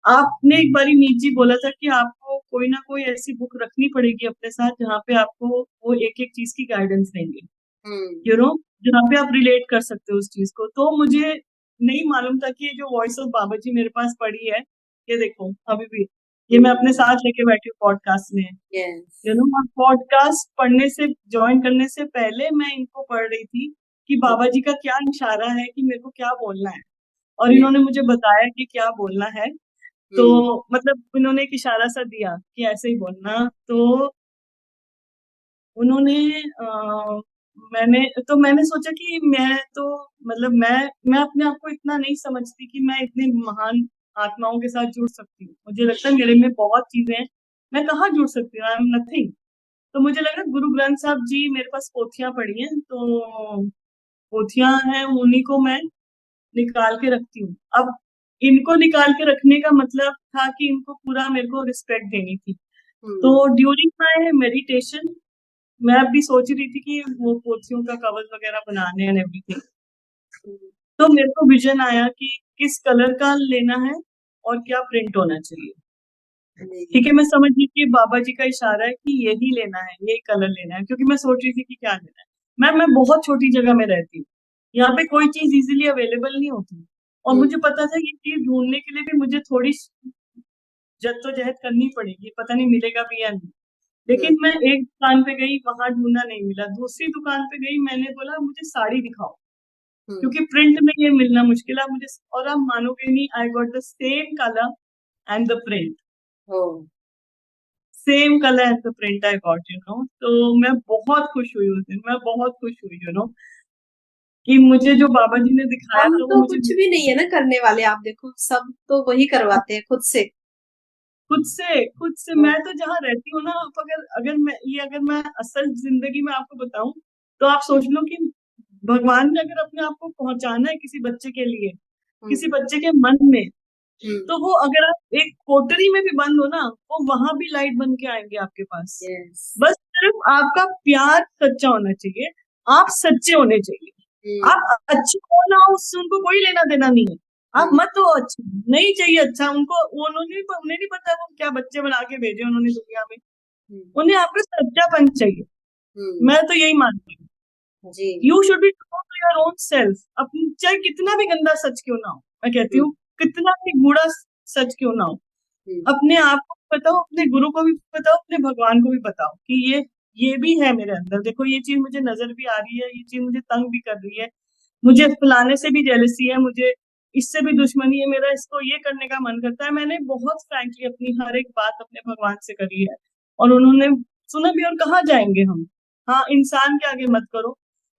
आपने एक बारी मीत जी बोला था कि आपको कोई ना कोई ऐसी बुक रखनी पड़ेगी अपने साथ जहाँ पे आपको वो एक एक चीज की गाइडेंस देंगे, हम्म, यू नो, जहाँ पे आप रिलेट कर सकते हो उस चीज को। तो मुझे नहीं मालूम था कि ये जो वॉइस ऑफ बाबा जी मेरे पास पड़ी है, ये देखो अभी भी ये मैं अपने साथ लेके बैठी हूँ पॉडकास्ट में। yes, यू नो, पॉडकास्ट पढ़ने से, ज्वाइन करने से पहले मैं इनको पढ़ रही थी कि हम्म, बाबा जी का क्या इशारा है कि मेरे को क्या बोलना है। और yes, इन्होंने मुझे बताया कि क्या बोलना है। तो हम्म, मतलब इन्होंने एक इशारा सा दिया कि ऐसे ही बोलना। तो उन्होंने मैंने सोचा कि मैं तो मतलब मैं अपने आप को इतना नहीं समझती कि मैं इतनी महान आत्माओं के साथ जुड़ सकती हूँ। मुझे लगता है मेरे में बहुत चीजें हैं, मैं कहाँ जुड़ सकती हूँ, आई एम नथिंग। तो मुझे लगा गुरु ग्रंथ साहब जी मेरे पास पोथियां पड़ी हैं, तो पोथियां हैं उन्हीं को मैं निकाल के रखती हूँ। अब इनको निकाल के रखने का मतलब था कि इनको पूरा मेरे को रिस्पेक्ट देनी थी। तो हम्म, ड्यूरिंग माय मेडिटेशन मैं अब भी सोच रही थी कि वो पोथियों का कवर वगैरह बनाने एंड एवरीथिंग। हम्म, तो मेरे को विजन आया कि किस कलर का लेना है और क्या प्रिंट होना चाहिए। जी, ठीक है, मैं समझ गई कि बाबा जी का इशारा है कि यही लेना है, यही कलर लेना है, क्योंकि मैं सोच रही थी कि क्या लेना है। मैं बहुत छोटी जगह में रहती हूँ, यहाँ पे कोई चीज इजीली अवेलेबल नहीं होती। और हम्म, मुझे पता था कि ये चीज ढूंढने के लिए भी मुझे थोड़ी जद्दोजहद करनी पड़ेगी, पता नहीं मिलेगा भी या नहीं। हम्म, लेकिन मैं एक दुकान पे गई, वहां ढूंढा नहीं मिला। दूसरी दुकान पे गई, मैंने बोला मुझे साड़ी दिखाओ, हम्म, क्योंकि प्रिंट में ये मिलना मुश्किल है मुझे। और आप मानोगे नहीं, I got the same colour and the print, oh, same colour and the print I got, you know. तो मैं बहुत खुश हुई उस दिन, मैं बहुत खुश हुई, यू नो, कि मुझे जो बाबा जी ने दिखाया हम था वो तो मुझे कुछ मिल भी नहीं है गया। ना करने वाले, आप देखो सब तो वही करवाते हैं खुद से। खुद से मैं हाँ, तो जहाँ रहती हूँ ना, आप अगर अगर मैं असल जिंदगी में आपको बताऊं, तो आप सोच लो कि भगवान ने अगर अपने आप को पहुंचाना है किसी बच्चे के लिए, किसी हम्म, बच्चे के मन में, हम्म, तो वो अगर आप एक कोठरी में भी बंद हो ना, वो वहां भी लाइट बन के आएंगे आपके पास। यस, बस सिर्फ आपका प्यार सच्चा होना चाहिए, आप सच्चे होने चाहिए। हम्म, आप अच्छे हो ना हो, उससे उनको कोई लेना देना नहीं है। आप हम्म, मत हो अच्छे, नहीं चाहिए अच्छा उनको, उन्हें नहीं पता वो क्या बच्चे बना के भेजे उन्होंने दुनिया में। हम्म, उन्हें आपका सच्चापन चाहिए। हम्म, मैं तो यही मानती हूँ, जी, you should be true to your own self. अपनी चाहे कितना भी गंदा सच क्यों ना हो, मैं कहती हम्म, हूँ कितना भी बुरा सच क्यों ना हो, हम्म, अपने आप को भी बताओ, अपने गुरु को भी बताओ, अपने भगवान को भी बताओ कि ये भी है मेरे अंदर, देखो ये चीज मुझे नजर भी आ रही है, ये चीज मुझे तंग भी कर रही है, मुझे फलाने से भी जेलसी है, मुझे इससे भी दुश्मनी है, मेरा इसको ये करने का मन करता है। मैंने बहुत फ्रैंकली अपनी हर एक बात अपने भगवान से करी है, और उन्होंने सुना भी। और कहाँ जाएंगे हम, हाँ, इंसान के आगे मत करो,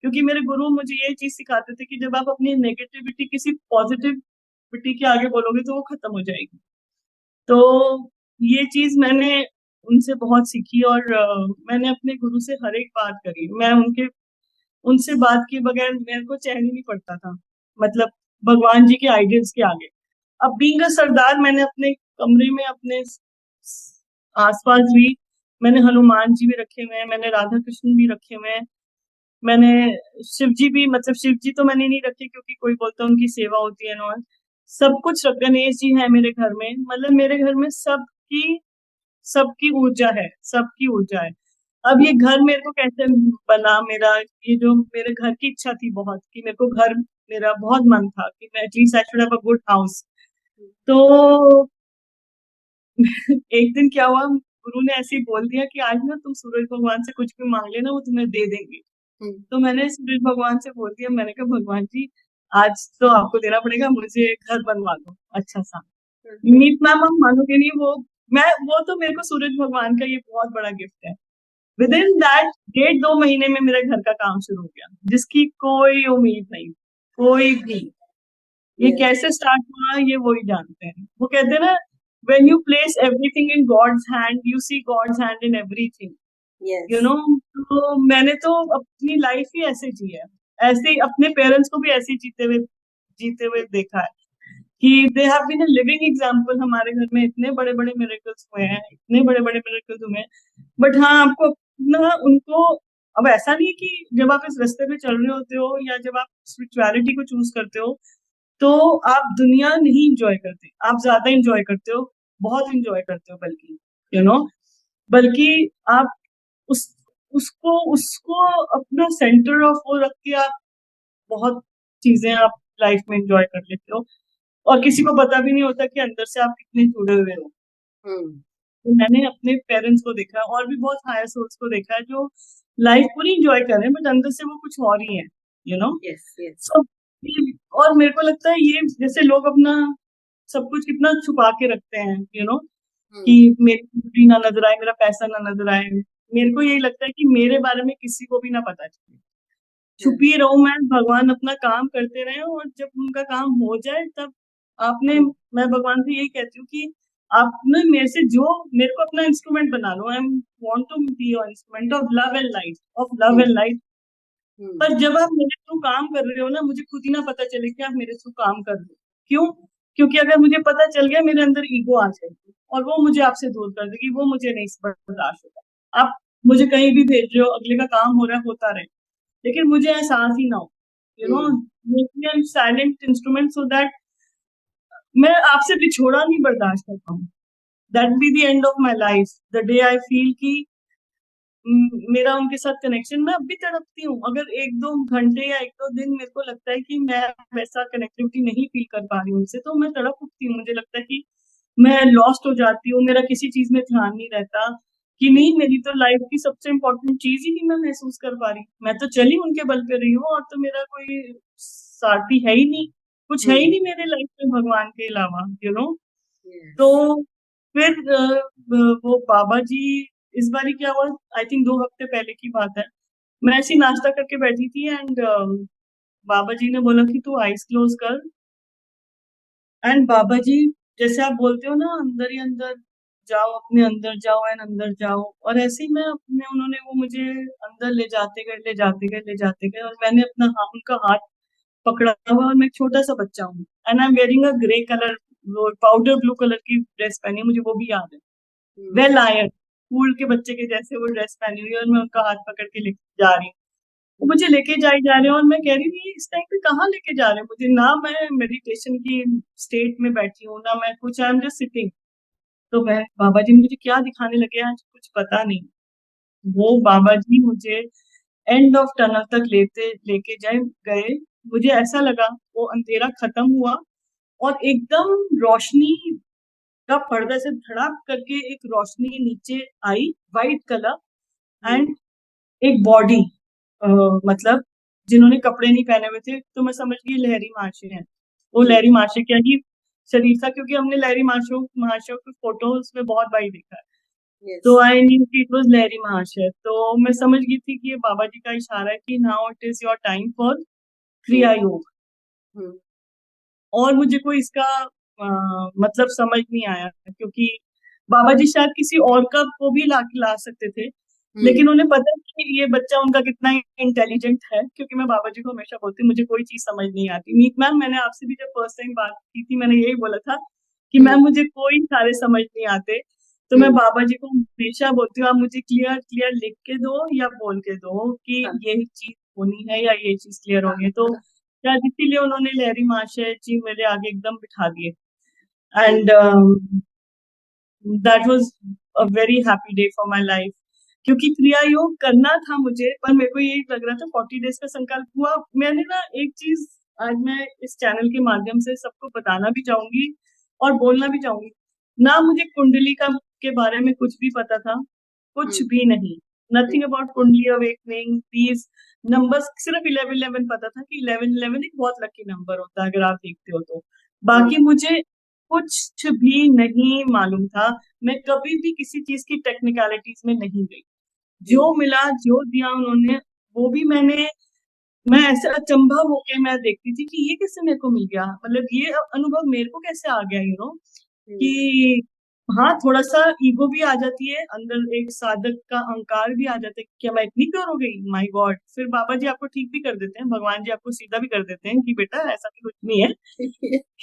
क्योंकि मेरे गुरु मुझे ये चीज सिखाते थे कि जब आप अपनी नेगेटिविटी किसी पॉजिटिविटी के आगे बोलोगे तो वो खत्म हो जाएगी। तो ये चीज मैंने उनसे बहुत सीखी, और मैंने अपने गुरु से हर एक बात करी। मैं उनके उनसे बात किए बगैर मेरे को चैन ही नहीं पड़ता था, मतलब भगवान जी के आइडियल्स के आगे। अब बीइंग अ सरदार, मैंने अपने कमरे में अपने आसपास भी मैंने हनुमान जी भी रखे हुए हैं, मैंने राधा कृष्ण भी रखे हुए हैं, मैंने शिव जी भी, मतलब शिव जी तो मैंने नहीं रखे क्योंकि कोई बोलता है उनकी सेवा होती है ना, सब कुछ गणेश जी है मेरे घर में, मतलब मेरे घर में सबकी सबकी ऊर्जा है, सबकी ऊर्जा है। अब ये घर मेरे को कैसे बना, मेरा ये जो मेरे घर की इच्छा थी बहुत कि मेरे को घर, मेरा बहुत मन था कि मैं at least I should have a good house. तो एक दिन क्या हुआ, गुरु ने ऐसे ही बोल दिया कि आज ना तुम सूरज भगवान से कुछ भी मांग लेना, वो तुम्हें दे देंगे। तो मैंने सूरज भगवान से बोल दिया, मैंने कहा भगवान जी आज तो आपको देना पड़ेगा, मुझे घर बनवा दो अच्छा सा। मीत मैम आप मानोगे नहीं, वो तो मेरे को सूरज भगवान का ये बहुत बड़ा गिफ्ट है। विद इन दैट 1.5-2 महीने में मेरे घर का काम शुरू हो गया, जिसकी कोई उम्मीद नहीं, कोई भी। ये Yes. कैसे स्टार्ट हुआ ये वही जानते हैं। वो कहते हैं ना, when you place everything in God's hand, you see God's hand in everything. Yes. You know, तो मैंने तो अपनी लाइफ ही ऐसे जी है, ऐसे ही अपने पेरेंट्स को भी ऐसे ही जीते हुए देखा है कि they have been a living example. हमारे घर में इतने बड़े बड़े मिरेकल्स हुए हैं, इतने बड़े बड़े मिरेकल्स हुए हैं, बट हाँ आपको अपना उनको, अब ऐसा नहीं है कि जब आप इस रास्ते पे चल रहे होते हो या जब आप स्पिरिचुअलिटी को चूज करते हो तो आप दुनिया नहीं इंजॉय करते, आप ज्यादा इंजॉय करते हो, बहुत इंजॉय करते हो, बल्कि यू नो, बल्कि आप उस उसको उसको अपना सेंटर ऑफ वो रख के आप बहुत चीजें आप लाइफ में एंजॉय कर लेते हो, और किसी को पता भी नहीं होता कि अंदर से आप कितने जुड़े हुए हो। तो मैंने अपने पेरेंट्स को देखा और भी बहुत हायर सोल्स को देखा है जो लाइफ पूरी एंजॉय कर रहे हैं बट अंदर से वो कुछ और ही है, यू नो। Yes, yes. सो और मेरे को लगता है ये जैसे लोग अपना सब कुछ कितना छुपा के रखते हैं, यू नो, कि मेरी ब्यूटी ना नजर आए, मेरा पैसा ना नजर आए, मेरे को यही लगता है कि मेरे बारे में किसी को भी ना पता चले, छुपी रहूं मैं, भगवान अपना काम करते रहे, और जब उनका काम हो जाए तब आपने, मैं भगवान से यही कहती हूँ कि आपने मेरे से जो, मेरे को अपना इंस्ट्रूमेंट बना लो, I want to be your instrument of love and light, of love and light. पर जब आप मेरे थ्रू काम कर रहे हो ना, मुझे खुद ही ना पता चले कि आप मेरे थ्रू काम कर रहे हो, क्यों? क्योंकि अगर मुझे पता चल गया मेरे अंदर ईगो आ जाएगी और वो मुझे आपसे दूर कर देगी, वो मुझे नहीं बर्दाश्त होगा। आप मुझे कहीं भी भेज रहे हो, अगले का काम हो रहा है, होता रहे, लेकिन मुझे एहसास ही ना हो, you know, make me a silent instrument so that मैं आपसे बिछोड़ा नहीं बर्दाश्त कर पाऊँ। That be the end of my life, the day I feel कि मेरा उनके साथ कनेक्शन, मैं अब भी तड़पती हूँ, अगर 1-2 घंटे या 1-2 दिन मेरे को लगता है कि मैं वैसा कनेक्टिविटी नहीं फील कर पा रही हूँ उनसे, तो मैं तड़प उठती हूँ, मुझे लगता है कि मैं लॉस्ट हो जाती हूँ, मेरा किसी चीज में ध्यान नहीं रहता कि नहीं, मेरी तो लाइफ की सबसे इम्पोर्टेंट चीज ही नहीं मैं महसूस कर पा रही, मैं तो चली उनके बल पे रही हूँ और तो मेरा कोई साथी है ही नहीं, कुछ है ही नहीं मेरे लाइफ में भगवान के अलावा, यू नो। तो फिर वो बाबा जी, इस बारी क्या हुआ, आई थिंक 2 हफ्ते पहले की बात है, मैं ऐसी नाश्ता करके बैठी थी एंड बाबा जी ने बोला कि तू आईज क्लोज कर, एंड बाबा जी, जैसे आप बोलते हो ना, अंदर ही अंदर जाओ, अपने अंदर जाओ एंड अंदर जाओ, और ऐसे ही मैं अपने, उन्होंने वो मुझे अंदर ले जाते गए, ले जाते गए, ले जाते गए, और मैंने अपना हाथ, उनका हाथ पकड़ा हुआ, और मैं एक छोटा सा बच्चा हूँ and I am wearing a grey colour, powder blue colour की ड्रेस पहनी है, मुझे वो भी याद है, वेल आयन स्कूल के बच्चे के जैसे वो ड्रेस पहनी हुई है, और मैं उनका हाथ पकड़ के लेके जा रही हूँ, वो मुझे लेके जाए जा रहे हैं, और मैं कह रही हूँ ये इस टाइम पे कहाँ लेके जा रहे हैं मुझे, ना मैं मेडिटेशन की स्टेट में बैठी हूँ ना मैं कुछ, आई एम जस्ट सिटिंग। तो मैं, बाबा जी मुझे क्या दिखाने लगे आज कुछ पता नहीं, वो बाबा जी मुझे एंड ऑफ टनल तक लेके जाए गए, मुझे ऐसा लगा वो अंधेरा खत्म हुआ और एकदम रोशनी का पर्दा से धड़ाक करके एक रोशनी नीचे आई, वाइट कलर, एंड एक बॉडी, मतलब जिन्होंने कपड़े नहीं पहने हुए थे, तो मैं समझ गई लहरी महाशय हैं, वो लहरी महाशय क्या ही शरीर था, क्योंकि हमने लहरी महाशय की फोटोज में बहुत बार देखा है, तो आई न्यू कि इट वाज लहरी महाशय, तो मैं समझ गई थी कि ये बाबा जी का इशारा है कि now it is your time for क्रिया योग। और मुझे कोई इसका मतलब समझ नहीं आया, क्योंकि बाबा जी शायद किसी और का वो भी ला सकते थे, लेकिन उन्हें पता है कि ये बच्चा उनका कितना इंटेलिजेंट है, क्योंकि मैं बाबा जी को हमेशा बोलती हूँ मुझे कोई चीज समझ नहीं आती। मीत मैम, मैंने आपसे भी जब फर्स्ट टाइम बात की थी मैंने यही बोला था कि मैम मुझे कोई सारे समझ नहीं आते, तो मैं बाबा जी को हमेशा बोलती हूँ आप मुझे क्लियर क्लियर लिख के दो या बोल के दो कि ये चीज होनी है या ये चीज क्लियर होनी है। तो शायद इसीलिए उन्होंने लहरी महाशय जी मेरे आगे एकदम बिठा दिए। And that was a very happy day for my life, क्योंकि क्रिया योग करना था मुझे, पर मेरे को यही लग रहा था 40 डेज का संकल्प हुआ। मैंने ना एक चीज आज मैं इस चैनल के माध्यम से सबको बताना भी चाहूंगी और बोलना भी चाहूंगी। ना मुझे कुंडली का के बारे में कुछ भी पता था, कुछ भी नहीं, नथिंग अबाउट कुंडली अवेकनिंग दीज नंबर्स। सिर्फ 1111 पता था कि 1111 एक बहुत लकी नंबर होता है अगर आप देखते हो तो। बाकी मुझे कुछ भी नहीं मालूम था। मैं कभी भी किसी चीज की टेक्निकलिटीज में नहीं गई। जो मिला जो दिया उन्होंने वो भी मैं ऐसे अचंभा होके मैं देखती थी कि ये कैसे मेरे को मिल गया, मतलब ये अनुभव मेरे को कैसे आ गया, कि हाँ, थोड़ा सा ईगो भी आ जाती है अंदर, एक साधक का अहंकार भी आ जाता है कि क्या मैं इतनी प्योर हो गई, माय गॉड। फिर बाबा जी आपको ठीक भी कर देते हैं, भगवान जी आपको सीधा भी कर देते हैं कि बेटा ऐसा भी कुछ नहीं है।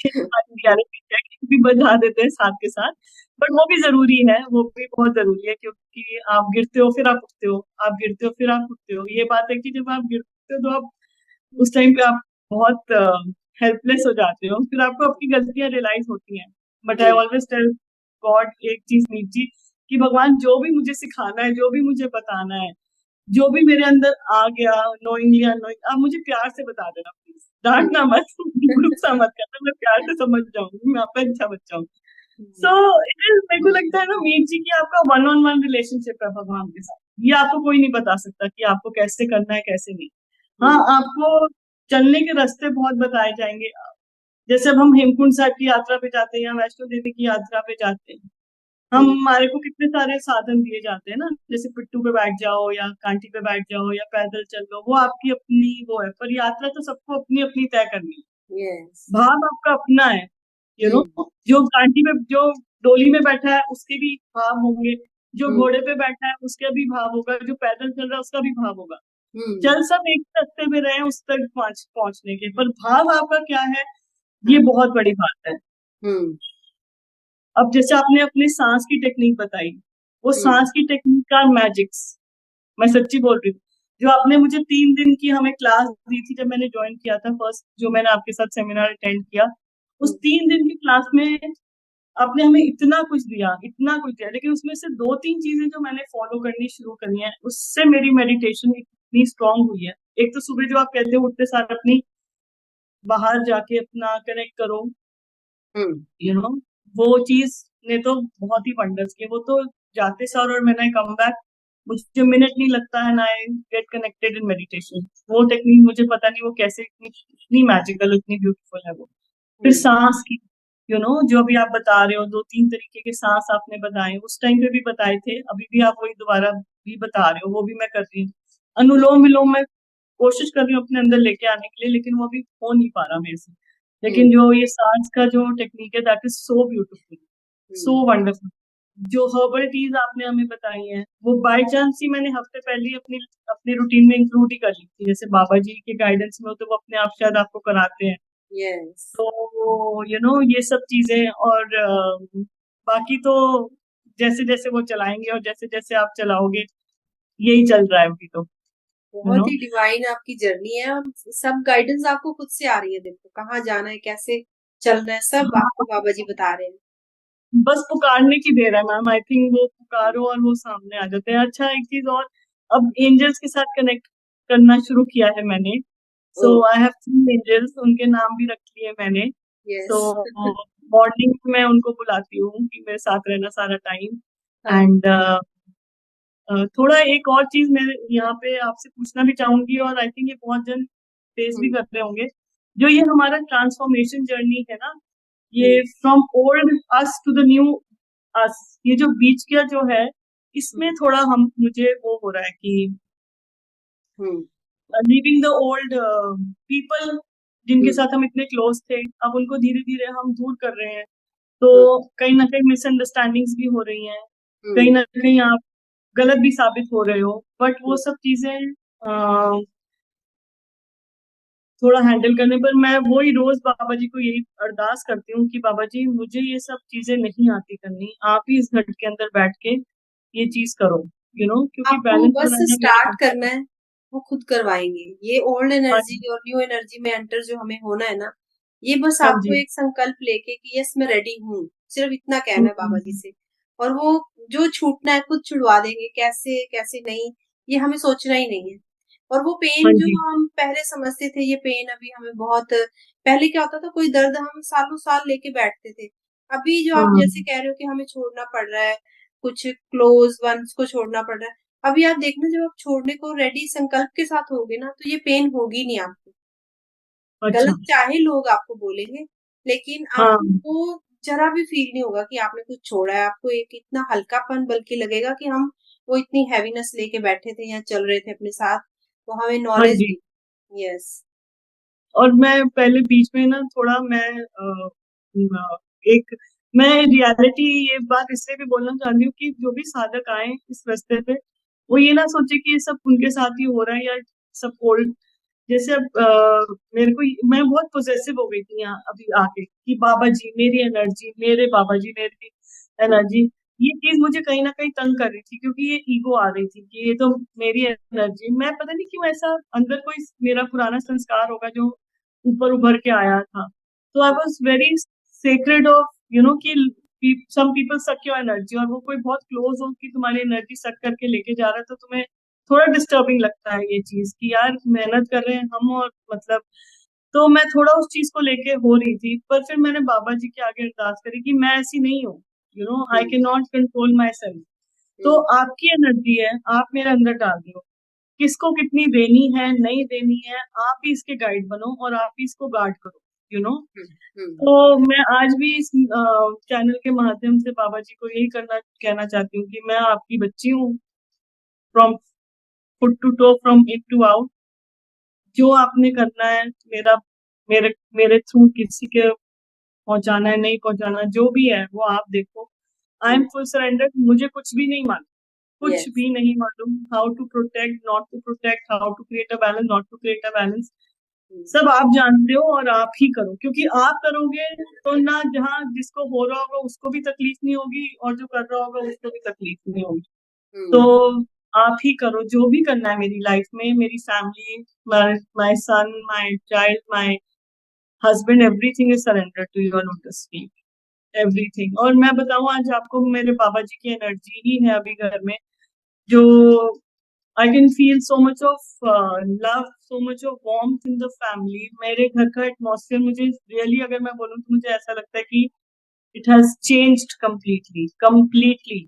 रियलिटी चेक भी बजा देते हैं साथ के साथ, बट वो भी जरूरी है, वो भी बहुत जरूरी है, क्योंकि आप गिरते हो फिर आप उठते हो, आप गिरते हो फिर आप उठते हो। ये बात है कि जब आप गिरते हो तो आप उस टाइम पे आप बहुत हेल्पलेस हो जाते हो, फिर आपको अपनी गलतियां रियलाइज होती हैं। But I always tell God एक चीज नीची, कि भगवान जो भी मुझे सिखाना है, जो भी मुझे बताना है, जो भी मेरे अंदर आ गया नोइंगली अननोइंग, आप मुझे प्यार से बता देना प्लीज, डांटना मत, गुस्सा मत करना, मैं प्यार से समझ जाऊंगी, मैं आपका अच्छा बच्चा हूँ। सो इट इज, मेरे को लगता है ना मीत जी की आपका वन ऑन वन रिलेशनशिप है भगवान के साथ। ये आपको कोई नहीं बता सकता कि आपको कैसे करना है कैसे नहीं। हाँ, आपको चलने के रास्ते बहुत बताए जाएंगे। जैसे अब हम हेमकुंड साहब की यात्रा पे जाते हैं या वैष्णो देवी की यात्रा पे जाते हैं, हमारे को कितने सारे साधन दिए जाते हैं ना, जैसे पिट्टू पे बैठ जाओ या कांटी पे बैठ जाओ या पैदल चल लो, वो आपकी अपनी वो है, पर यात्रा तो सबको अपनी अपनी तय करनी है। यस। भाव आपका अपना है, जो कांटी पे जो डोली में बैठा है उसके भी भाव होंगे, जो घोड़े पे बैठा है उसका भी भाव होगा, जो पैदल चल रहा है उसका भी भाव होगा। चल सब एक रास्ते में रहे उस तक पहुंचने के, पर भाव आपका क्या है, ये बहुत बड़ी बात है। अब जैसे आपने अपने सांस की टेक्निक बताई, वो सांस की टेक्निक का मैजिक्स, मैं सच्ची बोल रही हूँ, जो आपने मुझे 3 दिन की हमें क्लास दी थी जब मैंने ज्वाइन किया था फर्स्ट, जो मैंने आपके साथ सेमिनार अटेंड किया, उस 3 दिन की क्लास में आपने हमें इतना कुछ दिया, इतना कुछ दिया, लेकिन उसमें से 2-3 चीजें जो मैंने फॉलो करनी शुरू करी हैं, उससे मेरी मेडिटेशन इतनी स्ट्रांग हुई है। एक तो सुबह जो आप कहते हो उठते सार अपनी बाहर जाके अपना कनेक्ट करो, वो चीज ने तो बहुत ही वंडर्स किए। वो तो जाते सार और मैंने कम बैक, मुझे मिनट नहीं लगता है ना, I get connected in meditation. वो टेक्निक मुझे पता नहीं वो कैसे इतनी इतनी मैजिकल, इतनी ब्यूटीफुल है वो। फिर सांस की, जो अभी आप बता रहे हो, 2-3 तरीके के सांस आपने बताए, उस टाइम पे भी बताए थे, अभी भी आप वही दोबारा भी बता रहे हो, वो भी मैं कर रही हूँ। अनुलोम विलोम मैं कोशिश कर रही हूँ अपने अंदर लेके आने के लिए, लेकिन वो अभी हो नहीं पा रहा मेरे से। लेकिन जो ये सांस का जो टेक्निक है, that is so beautiful, so wonderful. जो हर्बल टीज आपने हमें बताई हैं, वो बाय चांस ही मैंने हफ्ते पहले ही अपनी अपनी रूटीन में इंक्लूड ही कर ली थी। जैसे बाबा जी के गाइडेंस में हो तो वो अपने आप शायद आपको कराते हैं। यस। तो ये सब चीजें, और बाकी तो जैसे जैसे वो चलाएंगे और जैसे जैसे आप चलाओगे, यही चल रहा है अभी तो। बहुत ही डिवाइन आपकी जर्नी है, और सब गाइडेंस आपको खुद से आ रही है। देखो कहाँ जाना है, कैसे चलना है, सब आपको बाबा जी बता रहे हैं। बस पुकारने की देर है मैम, आई थिंक वो पुकारो और वो सामने आ जाते हैं। अच्छा, एक चीज और, अब एंजल्स के साथ कनेक्ट करना शुरू किया है मैंने। सो आई हैव 3 एंजल्स, उनके नाम भी रख लिए मैंने। तो मॉर्निंग में मैं उनको बुलाती हूँ कि मेरे साथ रहना सारा टाइम। एंड थोड़ा एक और चीज मैं यहाँ पे आपसे पूछना भी चाहूंगी, और आई थिंक ये बहुत जन फेस भी करते होंगे, जो ये हमारा ट्रांसफॉर्मेशन जर्नी है ना, ये from old us to the new us, ये जो बीच का जो है, इसमें थोड़ा मुझे वो हो रहा है कि लीविंग द ओल्ड पीपल जिनके साथ हम इतने क्लोज थे, अब उनको धीरे धीरे हम दूर कर रहे हैं। तो कहीं ना कहीं मिसअंडरस्टैंडिंग्स भी हो रही हैं, कहीं ना कहीं आप गलत भी साबित हो रहे हो, बट वो सब चीजें थोड़ा हैंडल करने पर मैं वही रोज बाबा जी को यही अरदास करती हूँ कि बाबा जी मुझे ये सब चीजें नहीं आती करनी, आप ही इस घर के अंदर बैठ के ये चीज करो, क्योंकि आपको बैलेंस बस बनाना मेरे स्टार्ट हाथ करना में। है, वो खुद करवाएंगे। ये ओल्ड हाँ एनर्जी जी। और न्यू एनर्जी में एंटर जो हमें होना है ना, ये बस हाँ आपको जी। एक संकल्प लेके कि यस मैं रेडी हूँ, सिर्फ इतना कहना है बाबा जी हम्म, से। और वो जो छूटना है खुद छुड़वा देंगे, कैसे कैसे नहीं, ये हमें सोचना ही नहीं है। और वो हाँ पेन जो जी। हम पहले समझते थे, ये पेन अभी हमें बहुत, पहले क्या होता था, कोई दर्द हम सालों साल लेके बैठते थे। अभी जो आप हाँ जैसे कह रहे हो कि हमें छोड़ना पड़ रहा है, कुछ क्लोज वंस को छोड़ना पड़ रहा है, अभी आप देखना जब आप छोड़ने को रेडी संकल्प के साथ होगे ना, तो ये पेन होगी नहीं आपको। अच्छा। गलत चाहे लोग आपको बोलेंगे, लेकिन हाँ आपको वो जरा भी फील नहीं होगा कि आपने कुछ छोड़ा है। आपको एक इतना हल्कापन बल्कि लगेगा कि हम वो इतनी हैवीनेस लेके बैठे थे या चल रहे थे अपने साथ, तो हमें हाँ नॉलेज जी। नहीं। यस। और मैं पहले बीच में ना थोड़ा मैं एक मैं रियलिटी ये बात इसलिए भी बोलना चाहती हूँ कि जो भी साधक आए इस रास्ते पे वो ये ना सोचे कि ये सब उनके साथ ही हो रहा है या सब ओल्ड, जैसे अब मेरे को मैं बहुत पोजेसिव हो गई थी यहाँ अभी आके कि बाबा जी मेरी एनर्जी, मेरे बाबा जी मेरी एनर्जी, ये चीज मुझे कहीं ना कहीं तंग कर रही थी क्योंकि ये ईगो आ रही थी कि ये तो मेरी एनर्जी, मैं पता नहीं क्यों ऐसा अंदर कोई मेरा पुराना संस्कार होगा जो ऊपर उभर के आया था। तो I was very sacred of कि सम पीपल सक योर एनर्जी, और वो कोई बहुत क्लोज हो कि तुम्हारी एनर्जी सक करके लेके जा रहा है तो तुम्हें थोड़ा डिस्टर्बिंग लगता है ये चीज कि यार मेहनत कर रहे हैं हम और मतलब, तो मैं थोड़ा उस चीज को लेके हो रही थी, पर फिर मैंने बाबा जी के आगे अरदास करी कि मैं ऐसी नहीं हूँ, I can not control my self, तो आपकी एनर्जी है, आप मेरे अंदर डाल दो, किसको कितनी देनी है नहीं देनी है आप ही इसके गाइड बनो और आप ही इसको गार्ड करो, यू नो। तो मैं आज भी इस चैनल के माध्यम से बाबा जी को यही करना कहना चाहती हूँ कि मैं आपकी बच्ची हूँ, from foot to toe, from in to out, जो आपने करना है मेरा मेरे मेरे थ्रू किसी के पहुंचाना है नहीं पहुंचाना जो भी है वो आप देखो, आई एम फुल सरेंडर, मुझे कुछ भी नहीं मालूम, कुछ यस। भी नहीं मालूम, how to protect not to protect, how to create a balance not to create a balance, सब आप जानते हो और आप ही करो, क्योंकि आप करोगे तो ना जहाँ जिसको हो रहा होगा उसको भी तकलीफ नहीं होगी और जो कर रहा होगा उसको भी तकलीफ नहीं होगी, तो आप ही करो जो भी करना है मेरी लाइफ में, मेरी family, my son, my child, my husband, everything is surrender to your lotus feet, everything. और मैं बताऊं आज आपको मेरे बाबा जी की एनर्जी ही है अभी घर में, जो I can feel so much of love, so much of warmth in the family, मेरे घर का एटमॉस्फेयर मुझे रियली अगर मैं बोलूं तो मुझे ऐसा लगता है कि it has changed completely completely,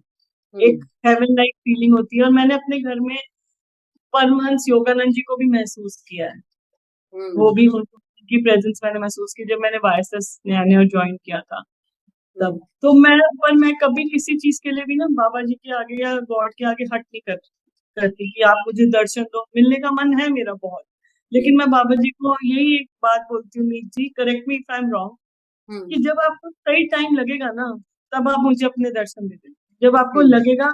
एक हेवन लाइक फीलिंग होती है, और मैंने अपने घर में परमहंस योगानंद जी को भी महसूस किया है, वो भी उनकी प्रेजेंस मैंने महसूस की जब मैंने वाईएसएस नया नया ज्वाइन किया था तब, तो मैं कभी किसी चीज के लिए भी ना बाबा जी के आगे या गॉड के आगे हट नहीं करती कि आप मुझे दर्शन दो, मिलने का मन है मेरा बहुत, लेकिन मैं बाबा जी को यही एक बात बोलती हूँ, Meet ji correct me if I am wrong, कि जब आपको सही टाइम लगेगा ना तब आप मुझे अपने दर्शन दे देना, जब आपको लगेगा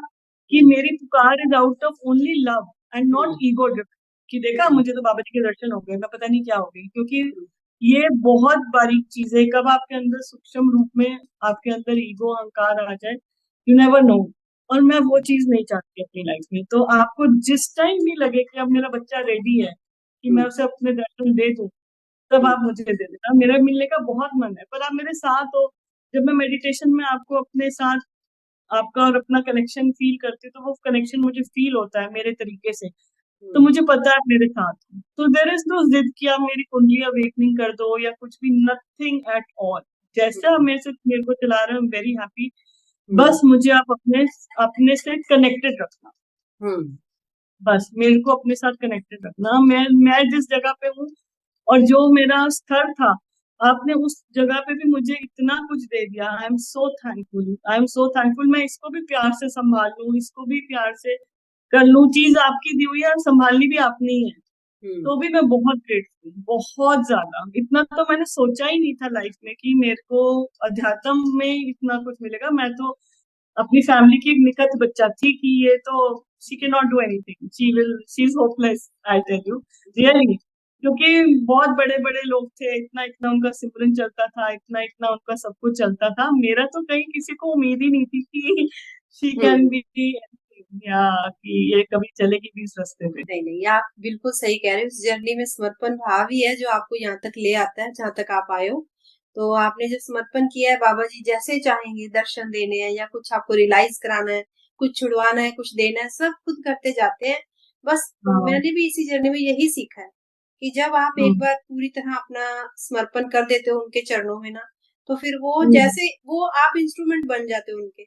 कि मेरी पुकार is out of only love and not ego driven, कि देखा मुझे तो बाबा जी के दर्शन हो गए, मैं पता नहीं क्या हो गई, क्योंकि ये बहुत बारीक चीज है, कब आपके अंदर सूक्ष्म रूप में आपके अंदर ईगो अहंकार आ जाए, यू नेवर नो, और मैं वो चीज नहीं चाहती अपनी लाइफ में, तो आपको जिस टाइम भी लगे कि अब मेरा बच्चा रेडी है कि मैं उसे अपने दर्शन दे दूं, तब आप मुझे दे देना, मेरा मिलने का बहुत मन है, पर आप मेरे साथ हो, जब मैं मेडिटेशन में आपको अपने साथ आपका और अपना कनेक्शन फील करती हूँ तो वो कनेक्शन मुझे फील होता है मेरे तरीके से, तो मुझे पता है आप मेरे साथ हो, तो देर इज नो जिद कि आप मेरी कुंडली अवेकनिंग कर दो या कुछ भी, नथिंग एट ऑल, जैसे आप मेरे को चला रहे हो, वेरी हैप्पी, बस मुझे आप अपने अपने से कनेक्टेड रखना, बस मेरे को अपने साथ कनेक्टेड रखना, मैं जिस जगह पे हूँ और जो मेरा स्तर था, आपने उस जगह पे भी मुझे इतना कुछ दे दिया, I am so thankful, I am so thankful, मैं इसको भी प्यार से संभाल लूँ, इसको भी प्यार से कर लूँ, चीज आपकी दी हुई है और संभालनी भी आपने ही है, तो भी मैं बहुत ग्रेटफुल, बहुत ज्यादा, इतना तो मैंने सोचा ही नहीं था लाइफ में कि मेरे को अध्यात्म में इतना कुछ मिलेगा, मैं तो अपनी फैमिली की एक निकट बच्चा थी कि ये तो she can not do anything, she is hopeless, I tell you really. क्योंकि बहुत बड़े बड़े लोग थे, इतना इतना उनका सिमरन चलता था, इतना इतना उनका सब कुछ चलता था, मेरा तो कहीं किसी को उम्मीद ही नहीं थी कि शी कैन हम्म। बी या कि ये कभी चलेगी भी इस रास्ते पे। नहीं नहीं, आप बिल्कुल सही कह रहे हो। इस जर्नी में समर्पण भाव ही है जो आपको यहाँ तक ले आता है जहाँ तक आप आए हो। तो आपने जो समर्पण किया है, बाबा जी जैसे चाहेंगे दर्शन देने हैं या कुछ आपको रियलाइज कराना है, कुछ छुड़वाना है, कुछ देना है, सब खुद करते जाते हैं। बस हाँ। मैंने भी इसी जर्नी में यही सीखा है कि जब आप एक हम्म, बार पूरी तरह अपना समर्पण कर देते हो उनके चरणों में ना, तो फिर वो हम्म, जैसे वो आप इंस्ट्रूमेंट बन जाते हो उनके,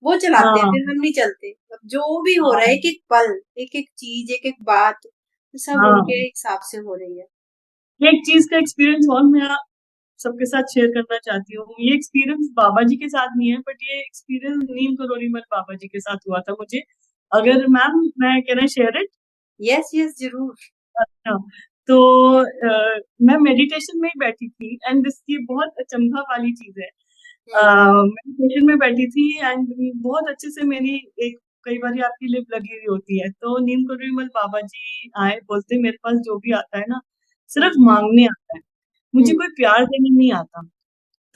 वो चलाते हैं, हाँ, फिर हम नहीं चलते। अब जो भी हो रहा है, हाँ, एक एक पल, एक एक चीज, एक एक बात, सब उनके हाँ। हिसाब से हो रही है। एक चीज का एक्सपीरियंस और मैं सबके साथ शेयर करना चाहती हूँ। ये एक्सपीरियंस बाबा जी के साथ नहीं है, बट ये एक्सपीरियंस नीम करोली मल बाबा जी के साथ हुआ था मुझे। अगर मैम मैं can I share it? Yes yes, जरूर। अच्छा, तो मैं मेडिटेशन में ही बैठी थी एंड दिस ये बहुत अचंभा वाली चीज है। हम्म। मेडिटेशन में बैठी थी एंड बहुत अच्छे से मेरी एक कई बार आपकी लिप लगी हुई होती है, तो नीम करोली मल बाबा जी आए, बोलते मेरे पास जो भी आता है ना सिर्फ हम्म। मांगने आता है, मुझे हम्म। कोई प्यार देने नहीं आता।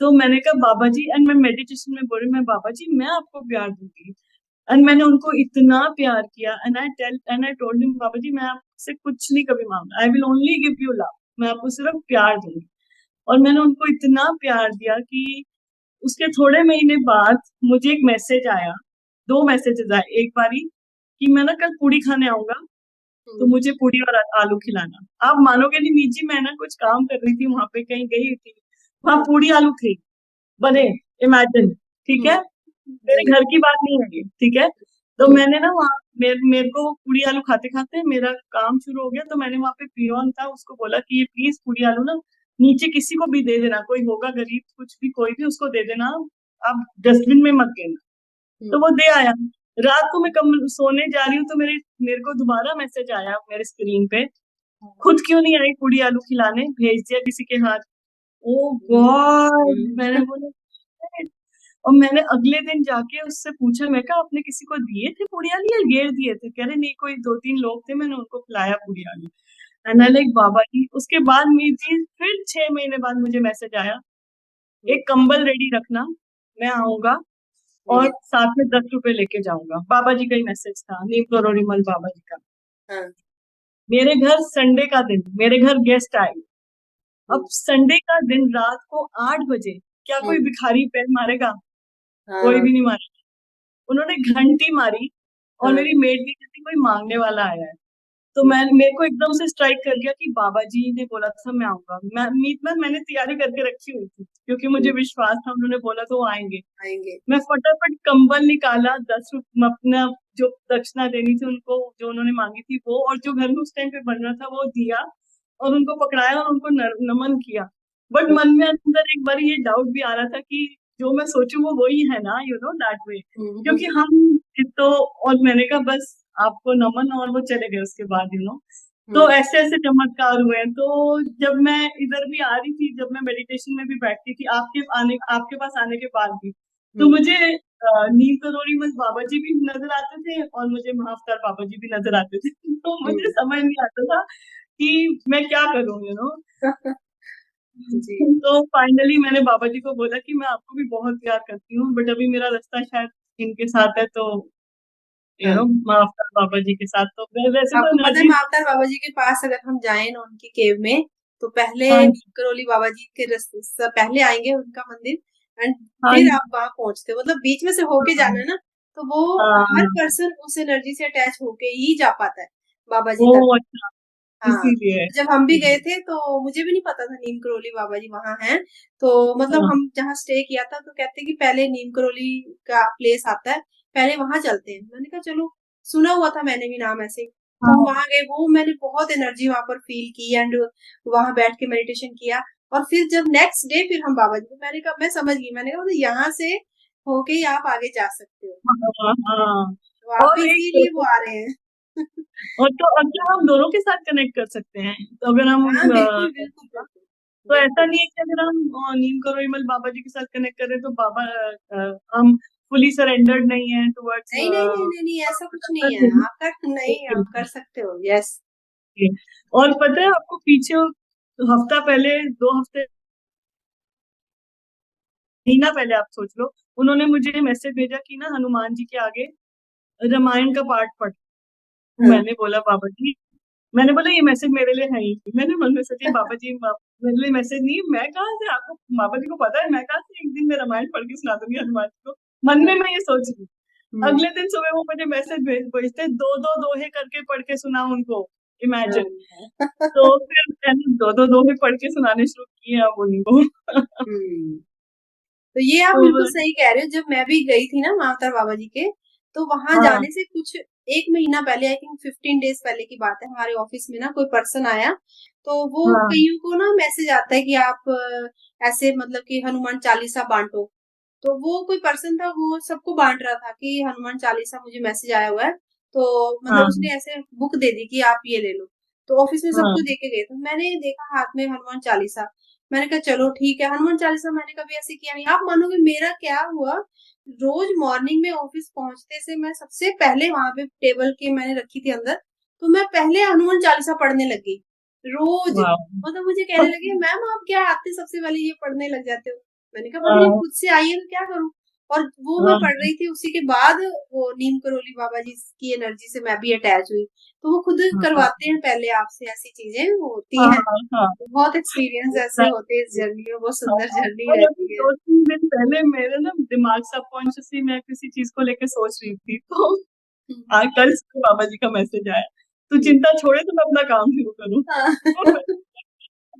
तो मैंने कहा बाबा जी, एंड मैं मेडिटेशन में बोल रही मैं बाबा जी मैं आपको प्यार दूंगी। एंड मैंने उनको इतना प्यार किया एंड आई टोल्ड हिम बाबा जी मैं आपसे कुछ नहीं कभी मांगा, I will only give you love, मैं आपको सिर्फ प्यार दूंगी। और मैंने उनको इतना प्यार दिया कि उसके थोड़े महीने बाद मुझे एक मैसेज आया, दो मैसेजेस आए। एक बारी कि मैं ना कल पूड़ी खाने आऊंगा, तो हम्म। मुझे पूड़ी और आलू खिलाना। आप मानोगे नहीं मीत, मैं ना कुछ काम कर रही थी वहां पे, कहीं गई थी, वहां पूड़ी आलू थे बने, इमेजिन, ठीक है, हम्म। मेरे जी। घर की बात नहीं है ये, ठीक है। तो हम्म। मैंने ना वहाँ मेरे को पूड़ी आलू खाते खाते मेरा काम शुरू हो गया, तो मैंने वहां पे पियोन था उसको बोला कि ये प्लीज पूड़ी आलू ना नीचे किसी को भी दे देना, कोई होगा गरीब कुछ भी कोई भी उसको दे देना, आप डस्टबिन में मत देना। तो हम्म। वो दे आया। रात को मैं कम सोने जा रही हूँ तो मेरे मेरे को दोबारा मैसेज आया मेरे स्क्रीन पे, खुद क्यों नहीं आई पूड़ी आलू खिलाने, भेज दिया किसी के हाथ। ओ गॉड, मैंने हम्म। बोला "Shit!" और मैंने अगले दिन जाके उससे पूछा, मैं कहा आपने किसी को दिए थे पूड़ी आलू या ये दिए थे? कह रहे नहीं, कोई दो तीन लोग थे, मैंने उनको खिलाया पूड़ी आलू। एंड आई लाइक बाबा जी। उसके बाद मीर जी फिर 6 महीने बाद मुझे मैसेज आया, हम्म। एक कंबल रेडी रखना, मैं आऊंगा और हम्म। साथ में 10 रुपए लेके जाऊंगा। बाबा जी का ही मैसेज था, नीम करोड़ीमल बाबा जी का। हाँ। मेरे घर संडे का दिन मेरे घर गेस्ट आए। अब हम्म। संडे का दिन रात को 8 बजे क्या कोई हम्म। भिखारी पैर मारेगा? कोई हाँ। भी नहीं मारेगा। उन्होंने घंटी मारी और हाँ। मेरी मेड भी कहती कोई मांगने वाला आया है। तो हम्म। मैं मेरे को एकदम से स्ट्राइक कर गया कि बाबा जी ने बोला था मैं आऊंगा। मैंने तैयारी करके रखी हुई थी क्योंकि मुझे हम्म। विश्वास था उन्होंने बोला तो वो आएंगे। आएंगे। मैं फटाफट कंबल निकाला, 10 रुपये अपना जो दक्षिणा देनी थी उनको, जो उन्होंने मांगी थी वो, और जो घर में उस टाइम पे बन रहा था वो दिया, और उनको पकड़ाया और उनको नमन किया। बट हम्म। मन में अंदर एक बार ये डाउट भी आ रहा था कि जो मैं सोचूं वो वही है ना, यू नो दैट वे, हम्म। क्योंकि हम तो। और मैंने कहा बस आपको नमन, और वो चले गए उसके बाद, यू नो। तो हम्म। ऐसे ऐसे चमत्कार हुए हैं। तो जब मैं इधर भी आ रही थी, जब मैं मेडिटेशन में भी बैठती थी आपके पास आने के बाद भी, तो हम्म। मुझे नीम करोड़ी में बाबा जी भी नजर आते थे और मुझे महाअवतार बाबा जी भी नजर आते थे। तो मुझे हम्म। समझ नहीं आता था कि मैं क्या करूं, यू नो। जी। तो फाइनली मैंने बाबा जी को बोला कि मैं आपको भी बहुत प्यार करती हूँ, बट अभी मेरा रास्ता शायद इनके साथ है, तो यू नो हाँ। महाअवतार बाबा जी के साथ। तो वैसे तो आपको पता है एनर्जी। मावतार बाबा जी के पास अगर हम जाएं ना उनकी केव में, तो पहले हाँ जी, करौली बाबा जी के रास्ते से पहले आएंगे उनका मंदिर, एंड हाँ फिर जी, आप वहां पहुंचते हो। मतलब बीच में से होके हाँ, जाना है ना, तो वो हर हाँ। पर्सन उस एनर्जी से अटैच होके ही जा पाता है बाबा जी तक। ओह अच्छा, हाँ। इसीलिए। तो जब हम भी गए थे तो मुझे भी नहीं पता था नीम करोली बाबा जी वहां हैं। तो मतलब हाँ, हम जहाँ स्टे किया था तो कहते हैं कि पहले नीम करोली का प्लेस आता है, पहले वहां चलते हैं। मैंने कहा चलो, सुना हुआ था मैंने भी नाम ऐसे। तो हम हाँ, वहां गए, वो मैंने बहुत एनर्जी वहां पर फील की एंड वहां बैठ के मेडिटेशन किया। और फिर जब नेक्स्ट डे फिर हम बाबा जी को, मैंने कहा मैं समझ गई, मैंने कहा मतलब यहाँ से होके ही आप आगे जा सकते हो। हाँ, हाँ। तो आप और भी इसीलिए वो आ रहे हैं। और तो अब क्या हम दोनों के साथ कनेक्ट कर सकते हैं, तो अगर हम हाँ बिल्कुल बिल्कुल बिल्कुल। तो ऐसा बिल्कुल। नहीं है कि अगर हम नीम करोड़ीमल बाबा जी के साथ कनेक्ट करें तो बाबा हम फुली सरेंडर्ड नहीं है टुवर्ड्स नहीं नहीं नहीं नहीं नहीं, ऐसा कुछ नहीं है, आप कर नहीं, आप कर सकते हो। यस। और पता है आपको, पीछे हफ्ता पहले, 2 हफ्ते, महीना पहले आप सोच लो, उन्होंने मुझे मैसेज भेजा कि ना हनुमान जी के आगे रामायण का पाठ पढ़। मैंने बोला बाबा जी, मैंने बोला ये मैसेज मेरे लिए है ही नहीं। मैंने मन में सोची बाबा जी मेरे लिए मैसेज नहीं है, मैं कहाँ से, आपको बाबा जी को पता है मैं कहाँ से एक दिन में रामायण पढ़ के सुना दूंगी हनुमान जी को। मन में मैं ये सोच रही हूँ। अगले दिन सुबह वो मुझे मैसेज भेजते, दो दो दोहे करके पढ़ के सुना उनको, इमेजिन। तो फिर मैंने दो दो दोहे पढ़ के सुनाने शुरू किए अब उनको। तो ये आप तो बिल्कुल सही कह रहे हो। जब मैं भी गई थी ना महाअवतार बाबा जी के, तो वहां हाँ जाने से कुछ 1 महीना पहले, आई थिंक 15 डेज पहले की बात है, हमारे ऑफिस में ना कोई पर्सन आया। तो वो हाँ कईयों को ना मैसेज आता है कि आप ऐसे मतलब कि हनुमान चालीसा बांटो। तो वो कोई पर्सन था, वो सबको बांट रहा था कि हनुमान चालीसा मुझे मैसेज आया हुआ है। तो मतलब हाँ उसने ऐसे बुक दे दी कि आप ये ले लो। तो ऑफिस में हाँ सबको दे के गए, तो मैंने देखा हाथ में हनुमान चालीसा। मैंने कहा चलो ठीक है, हनुमान चालीसा मैंने कभी ऐसे किया नहीं। आप मानोगे मेरा क्या हुआ, रोज मॉर्निंग में ऑफिस पहुंचते से मैं सबसे पहले वहां पे टेबल के मैंने रखी थी अंदर, तो मैं पहले हनुमान चालीसा पढ़ने लगी रोज। वाह मतलब मुझे कहने लगे मैम आप क्या आते सबसे पहले ये पढ़ने लग जाते हो। मैंने कहा भाभी जब हाँ खुद से आई है तो क्या करूं। और वो मैं हाँ पढ़ रही थी, उसी के बाद वो नीम करोली बाबा जी की एनर्जी से मैं भी अटैच हुई। तो वो खुद हाँ करवाते हैं पहले आपसे, ऐसी चीजें होती हाँ हैं। हाँ हाँ बहुत एक्सपीरियंस ऐसे होते हैं इस जर्नी में, बहुत हाँ, सुंदर जर्नी और अभी रहती है। 2-3 दिन पहले मेरे ना दिमाग सबकॉन्शियसली मैं किसी चीज को लेकर सोच रही थी, तो हम्म, आज कल सुबह बाबा जी का मैसेज आया, तो हम्म, चिंता छोड़े तो मैं अपना काम शुरू करूँ। हाँ।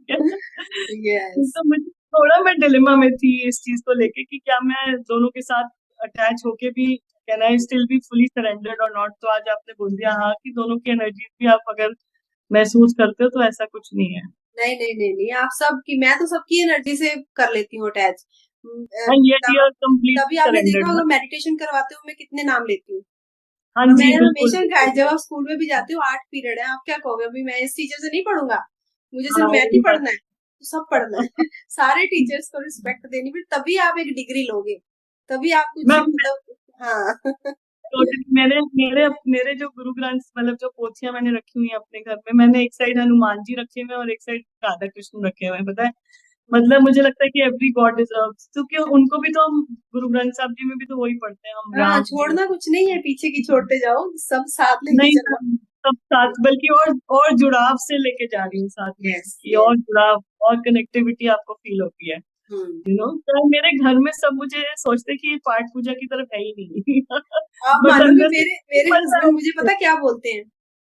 यस। तो मुझे थोड़ा, मैं डिलेमा में थी इस चीज को लेके कि क्या मैं दोनों के साथ अटैच होके भी, can I still be fully surrendered और नॉट। तो आज आपने बोल दिया हाँ कि दोनों की एनर्जी भी आप अगर महसूस करते हो तो ऐसा कुछ नहीं है। नहीं नहीं नहीं नहीं, आप सबकी, मैं तो सबकी एनर्जी से कर लेती हूँ attach. And yet you are तभी कंप्लीटली आपने देखा सरेंडर्ड होगा ना। मेडिटेशन करवाते हो मैं कितने नाम लेती हूँ। हाँ और जी मैंने बिल्कुल हमेशा कहा है, बिल्कुल। जब आप स्कूल में भी जाते हो 8 पीरियड है, आप क्या कहोगे अभी मैं इस टीचर से नहीं पढ़ूंगा, मुझे सिर्फ हाँ मैथ ही वही बात। पढ़ना है, तो सब पढ़ना है। सारे टीचर्स को रिस्पेक्ट देनी, फिर तभी आप एक डिग्री लोगे, तभी आप कुछ मैं मतलब। हाँ। टोटली, मेरे मेरे मेरे जो गुरु ग्रंथ, मतलब जो पोथियां मैंने रखी हुई है अपने घर में, मैंने एक साइड हनुमान जी रखे हुए हैं और एक साइड राधा कृष्ण रखे हुए हैं, पता है। मतलब मुझे लगता है कि एवरी गॉड डिजर्व्स, क्योंकि उनको भी तो हम गुरु ग्रंथ साहब जी में भी तो वही पढ़ते हैं हम, हाँ, राम जी। छोड़ना कुछ नहीं है, पीछे की छोड़ते जाओ, सब साथ लेके नहीं चलो। सब साथ, बल्कि और जुड़ाव से लेके जा रही हूँ साथ में, यस कि यस। और जुड़ाव और कनेक्टिविटी आपको फील होती है। हम्म। तो मेरे घर में सब मुझे सोचते हैं कि ये पाठ पूजा की तरफ है ही नहीं। आप बट मानोगे अंदर से मेरे मेरे पता हस्बैंड मुझे है। पता क्या बोलते हैं।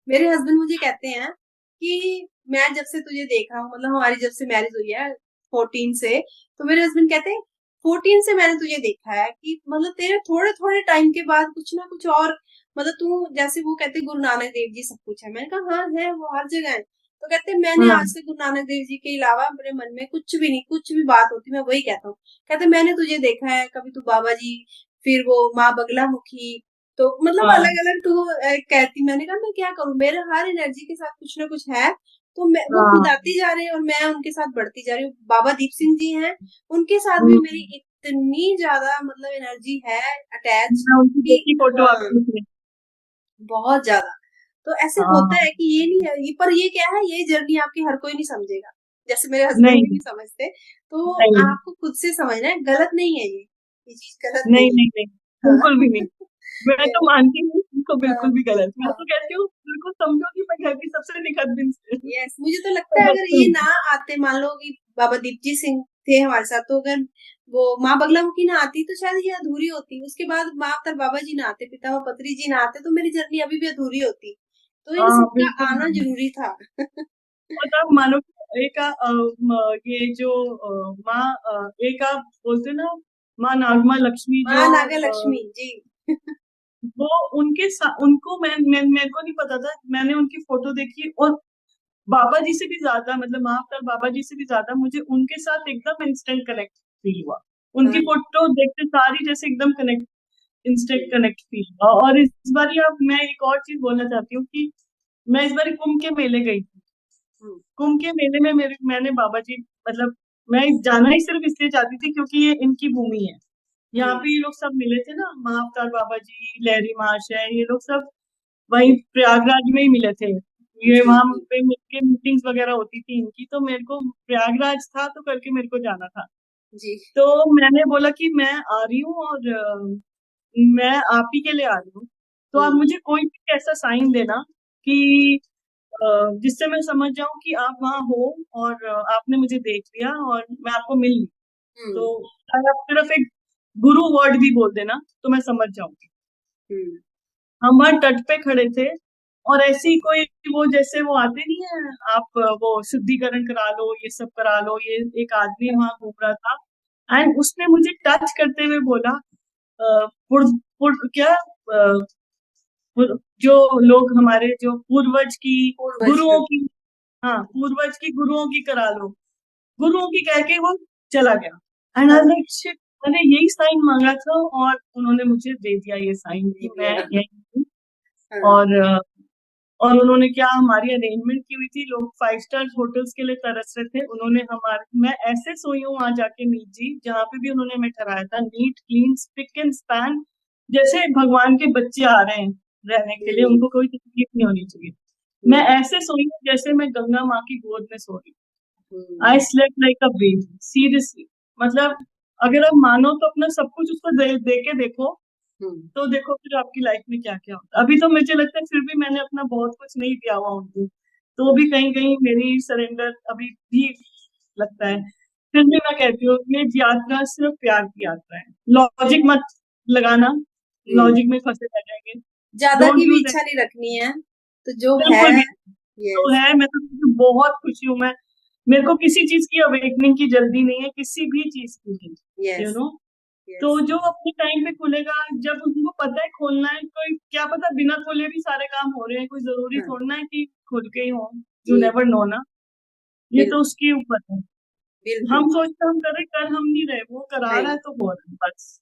मेरे हस्बैंड मुझे कहते हैं कि मैं जब से तुझे देख रहा हूँ, मतलब हमारी जब से मैरिज हुई है 14 से, तो मेरे हस्बैंड कहते हैं 14 से मैंने तुझे देखा है कि मतलब तेरे थोड़े थोड़े टाइम के बाद कुछ ना कुछ और, मतलब तू जैसे वो कहते गुरु नानक देव जी सब कुछ है। मैंने कहा हाँ है, वो हर जगह है। तो कहते मैंने हाँ आज से गुरु नानक देव जी के अलावा अपने मन में कुछ भी नहीं, कुछ भी बात होती मैं वही कहता हूँ। कहते मैंने तुझे देखा है, कभी तू बाबा जी, फिर वो माँ बगला मुखी, तो मतलब हाँ अलग अलग तू कहती। मैंने कहा मैं क्या करूं, मेरे हर एनर्जी के साथ कुछ ना कुछ है। तो मैं वो खुद हाँ। आती जा रहे हैं और मैं उनके साथ बढ़ती जा रही हूँ। बाबा दीप सिंह जी हैं, उनके साथ भी मेरी हम्म, इतनी ज्यादा मतलब एनर्जी है अटैच मैं उनकी कि देखी फोटो हाँ, आपने उसमें। बहुत ज्यादा। तो ऐसे होता हाँ है कि ये नहीं है ये, पर ये क्या है, ये जर्नी आपकी हर कोई नहीं समझेगा, जैसे मेरे हस्बैंड भी नहीं नहीं समझते। तो नहीं आपको खुद से समझना है, गलत नहीं है ये चीज गलत नहीं नहीं नहीं नहीं, है। हाँ। बिल्कुल भी नहीं। मैं तो मानती हूँ इनको हाँ बिल्कुल भी गलत, मैं हाँ। तो कहती हूँ बिल्कुल समझो कि मैं घर की सबसे निखत दिन से यस, मुझे तो लगता है अगर ये ना आते, मान लो कि बाबा दीपजी सिंह थे हमारे साथ, तो अगर वो माँ बगलामुखी ना आती तो शायद ये अधूरी होती। उसके बाद माँ अवतार बाबा जी ना आते, पितामह पत्री जी ना आते, तो मेरी जर्नी अभी भी अधूरी होती। तो इन हाँ सबका बिल्कुल आना भी। जरूरी था। और आप मानो कि एक ये जो माँ, एक आप बोलते ना, माँ नागमा लक्ष्मी जो माँ नागा लक्ष्मी जी। वो उनके साथ, उनको मैं मेरे को नहीं पता था, मैंने उनकी फोटो देखी और बाबा जी से भी ज्यादा, मतलब महाकाल बाबा जी से भी ज्यादा मुझे उनके साथ एकदम इंस्टेंट कनेक्ट फील हुआ। हाँ। उनकी फोटो देखते सारी जैसे एकदम कनेक्ट, इंस्टेंट कनेक्ट फील हुआ। और इस बार आप, मैं एक और चीज बोलना चाहती हूँ कि मैं इस बार कुंभ के मेले गई थी। हम्म, कुंभ के मेले में मैंने बाबा जी, मतलब मैं जाना ही सिर्फ इसलिए चाहती थी क्योंकि ये इनकी भूमि है। यहाँ हम्म, पे ये लोग सब मिले थे ना, महाअवतार बाबा जी, लहरी महाशय, ये लोग सब वहीं प्रयागराज में ही मिले थे। ये जी वहां जी पे मिलके मीटिंग्स वगैरह होती थी इनकी, तो मेरे को प्रयागराज था तो करके मेरे को जाना था। जी। तो मैंने बोला कि मैं आ रही हूँ और मैं आप ही के लिए आ रही हूँ, तो आप हम्म मुझे कोई भी ऐसा साइन देना कि अ, जिससे मैं समझ जाऊं कि आप वहां हो और आपने मुझे देख लिया और मैं आपको मिल ली। हम्म तो अगर आप सिर्फ एक गुरु वर्ड भी बोल देना तो मैं समझ जाऊंगी। हम्म हम वहाँ तट पे खड़े थे और ऐसी कोई, वो जैसे वो आते नहीं है, आप वो शुद्धिकरण करा लो, ये सब करा लो, ये एक आदमी वहां घूम रहा था एंड उसने मुझे टच करते हुए बोला क्या जो लोग हमारे जो पूर्वज की पूर्वज गुरुओं हैं। की, हाँ पूर्वज की गुरुओं की करा लो, गुरुओं की कह के वो चला गया एंड आई हाँ, लाइक शिट, मैंने यही साइन मांगा था और उन्होंने मुझे दे दिया ये साइन दे कि मैं दिया। यही हूँ। हाँ, और और उन्होंने क्या हमारी अरेंजमेंट की हुई थी, लोग 5 स्टार होटल्स के लिए तरस रहे थे, उन्होंने हमारे, मैं ऐसे सोई हूँ वहां जाके मीत जी, जहाँ पे भी उन्होंने हमें ठहराया था, neat clean spick and span, जैसे भगवान के बच्चे आ रहे हैं रहने के लिए, हम्म उनको कोई तकलीफ नहीं होनी चाहिए। मैं हम्म ऐसे सोई हूँ जैसे मैं गंगा माँ की गोद में सो रही हूँ। I hmm slept like a baby, seriously. मतलब अगर आप मानो तो अपना सब कुछ उसको दे के देखो, हम्म तो देखो फिर आपकी लाइफ में क्या क्या होता है। अभी तो मुझे लगता है फिर भी मैंने अपना बहुत कुछ नहीं दिया हुआ उनको, तो भी कहीं कहीं मेरी सरेंडर अभी भी लगता है। फिर भी मैं कहती हूँ ये यात्रा सिर्फ प्यार की यात्रा है, लॉजिक मत लगाना, हम्म। लॉजिक में फंसे रह जाएंगे। ज्यादा डोंट की भी यूज, इच्छा नहीं रखनी है, तो जो है। बिल्कुल भी तो यस है। मैं तो बहुत खुशी हूँ, मैं, मेरे को किसी चीज की अवेकनिंग की जल्दी नहीं है, किसी भी चीज की नहीं, यस यू नो। तो यस। जो अपने टाइम पे खुलेगा, जब उनको पता है खोलना है, कोई क्या पता बिना खोले भी सारे काम हो रहे हैं, कोई जरूरी हाँ, थोड़ा ना है कि खुल के ही हो। यू जी नेवर नो ना, ये तो बिल्कुल उसके ऊपर है। बिल्कुल। हम सोचते हम कर रहे, कर हम नहीं रहे, वो करा रहा नहीं, है तो हो रहा है बस।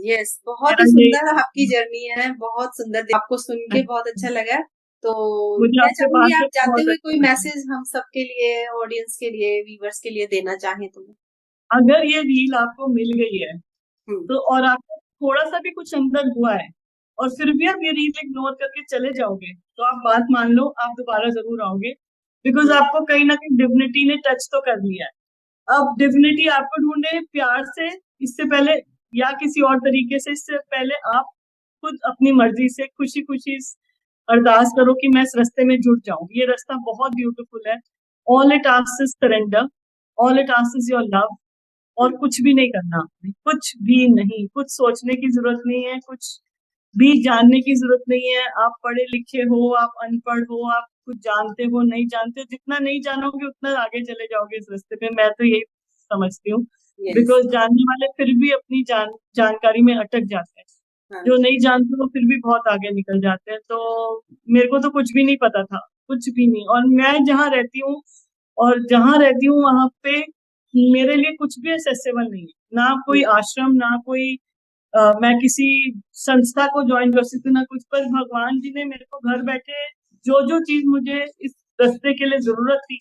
यस, बहुत ही मेरा यही, सुंदर आपकी जर्नी है, बहुत सुंदर, आपको सुन के बहुत अच्छा लगा। तो मुझे मैं आपसे चाहूंगी बात आप करके जाते बहुत हुए कोई अच्छा लगा। मैसेज हम सबके लिए, ऑडियंस के लिए, व्यूवर्स के लिए देना चाहें तो। अगर ये रील आपको मिल गई है हम्म तो, और आपको थोड़ा सा भी कुछ अंदर हुआ है और फिर भी आप ये रील इग्नोर करके चले जाओगे, तो आप बात मान लो, आप दोबारा जरूर आओगे, बिकॉज हम्म आपको कहीं ना कहीं डिविनिटी ने टच तो कर लिया है। अब डिविनिटी आपको ढूंढे प्यार से, इससे पहले या किसी और तरीके से, इससे पहले आप खुद अपनी मर्जी से खुशी खुशी अरदास करो कि मैं इस रास्ते में जुट जाऊं। ये रास्ता बहुत ब्यूटीफुल है। All it asks is surrender, all it asks is your love, और कुछ भी नहीं करना आपने, कुछ भी नहीं, कुछ सोचने की जरूरत नहीं है, कुछ भी जानने की जरूरत नहीं है। आप पढ़े लिखे हो, आप अनपढ़ हो, आप कुछ जानते हो, नहीं जानते हो, जितना नहीं जानोगे उतना आगे चले जाओगे इस रास्ते पे, मैं तो यही समझती हूँ। यस। बिकॉज जानने वाले फिर भी अपनी जानकारी में अटक जाते हैं, हाँ जो नहीं जानते वो फिर भी बहुत आगे निकल जाते हैं। तो मेरे को तो कुछ भी नहीं पता था, कुछ भी नहीं। और मैं जहाँ रहती हूँ, और जहाँ रहती हूँ वहां पे मेरे लिए कुछ भी एक्सेसिबल नहीं है, ना कोई हम्म आश्रम, ना कोई मैं किसी संस्था को ज्वाइन कर सकती हूँ, ना कुछ। पर भगवान जी ने मेरे को घर बैठे जो जो चीज मुझे इस रास्ते के लिए जरूरत थी,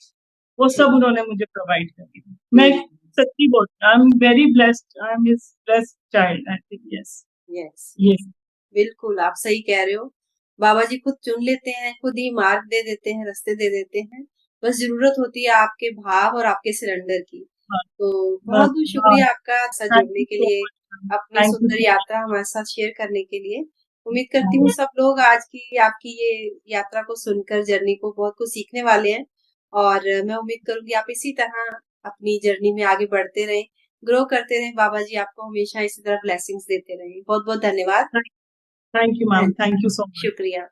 वो सब हम्म उन्होंने मुझे प्रोवाइड कर दी। मैं हम्म, सच्ची बोलती हूँ, आई am very blessed, I am his blessed child, I think, yes. Yes ये बिल्कुल, आप सही कह रहे हो। बाबा जी खुद चुन लेते हैं, खुद ही मार्ग दे देते हैं, रास्ते दे देते हैं। बस जरूरत होती है आपके भाव और आपके सिलेंडर की। बस तो बहुत बस बहुत हाँ, शुक्रिया आपका साथ थैंक जुड़ने यू के सो लिए, मच, अपनी थैंक यू सुंदर सो यात्रा हमारे साथ शेयर करने के लिए। उम्मीद करती हूँ मच। सब लोग आज की आपकी ये यात्रा को सुनकर, जर्नी को बहुत कुछ सीखने वाले हैं। और मैं उम्मीद करूंगी आप इसी तरह अपनी जर्नी में आगे बढ़ते रहें, ग्रो करते रहें। बाबा जी आपको हमेशा इसी तरह ब्लेसिंग्स देते रहें। बहुत बहुत धन्यवाद। Thank you ma'am, thank you so much. शुक्रिया।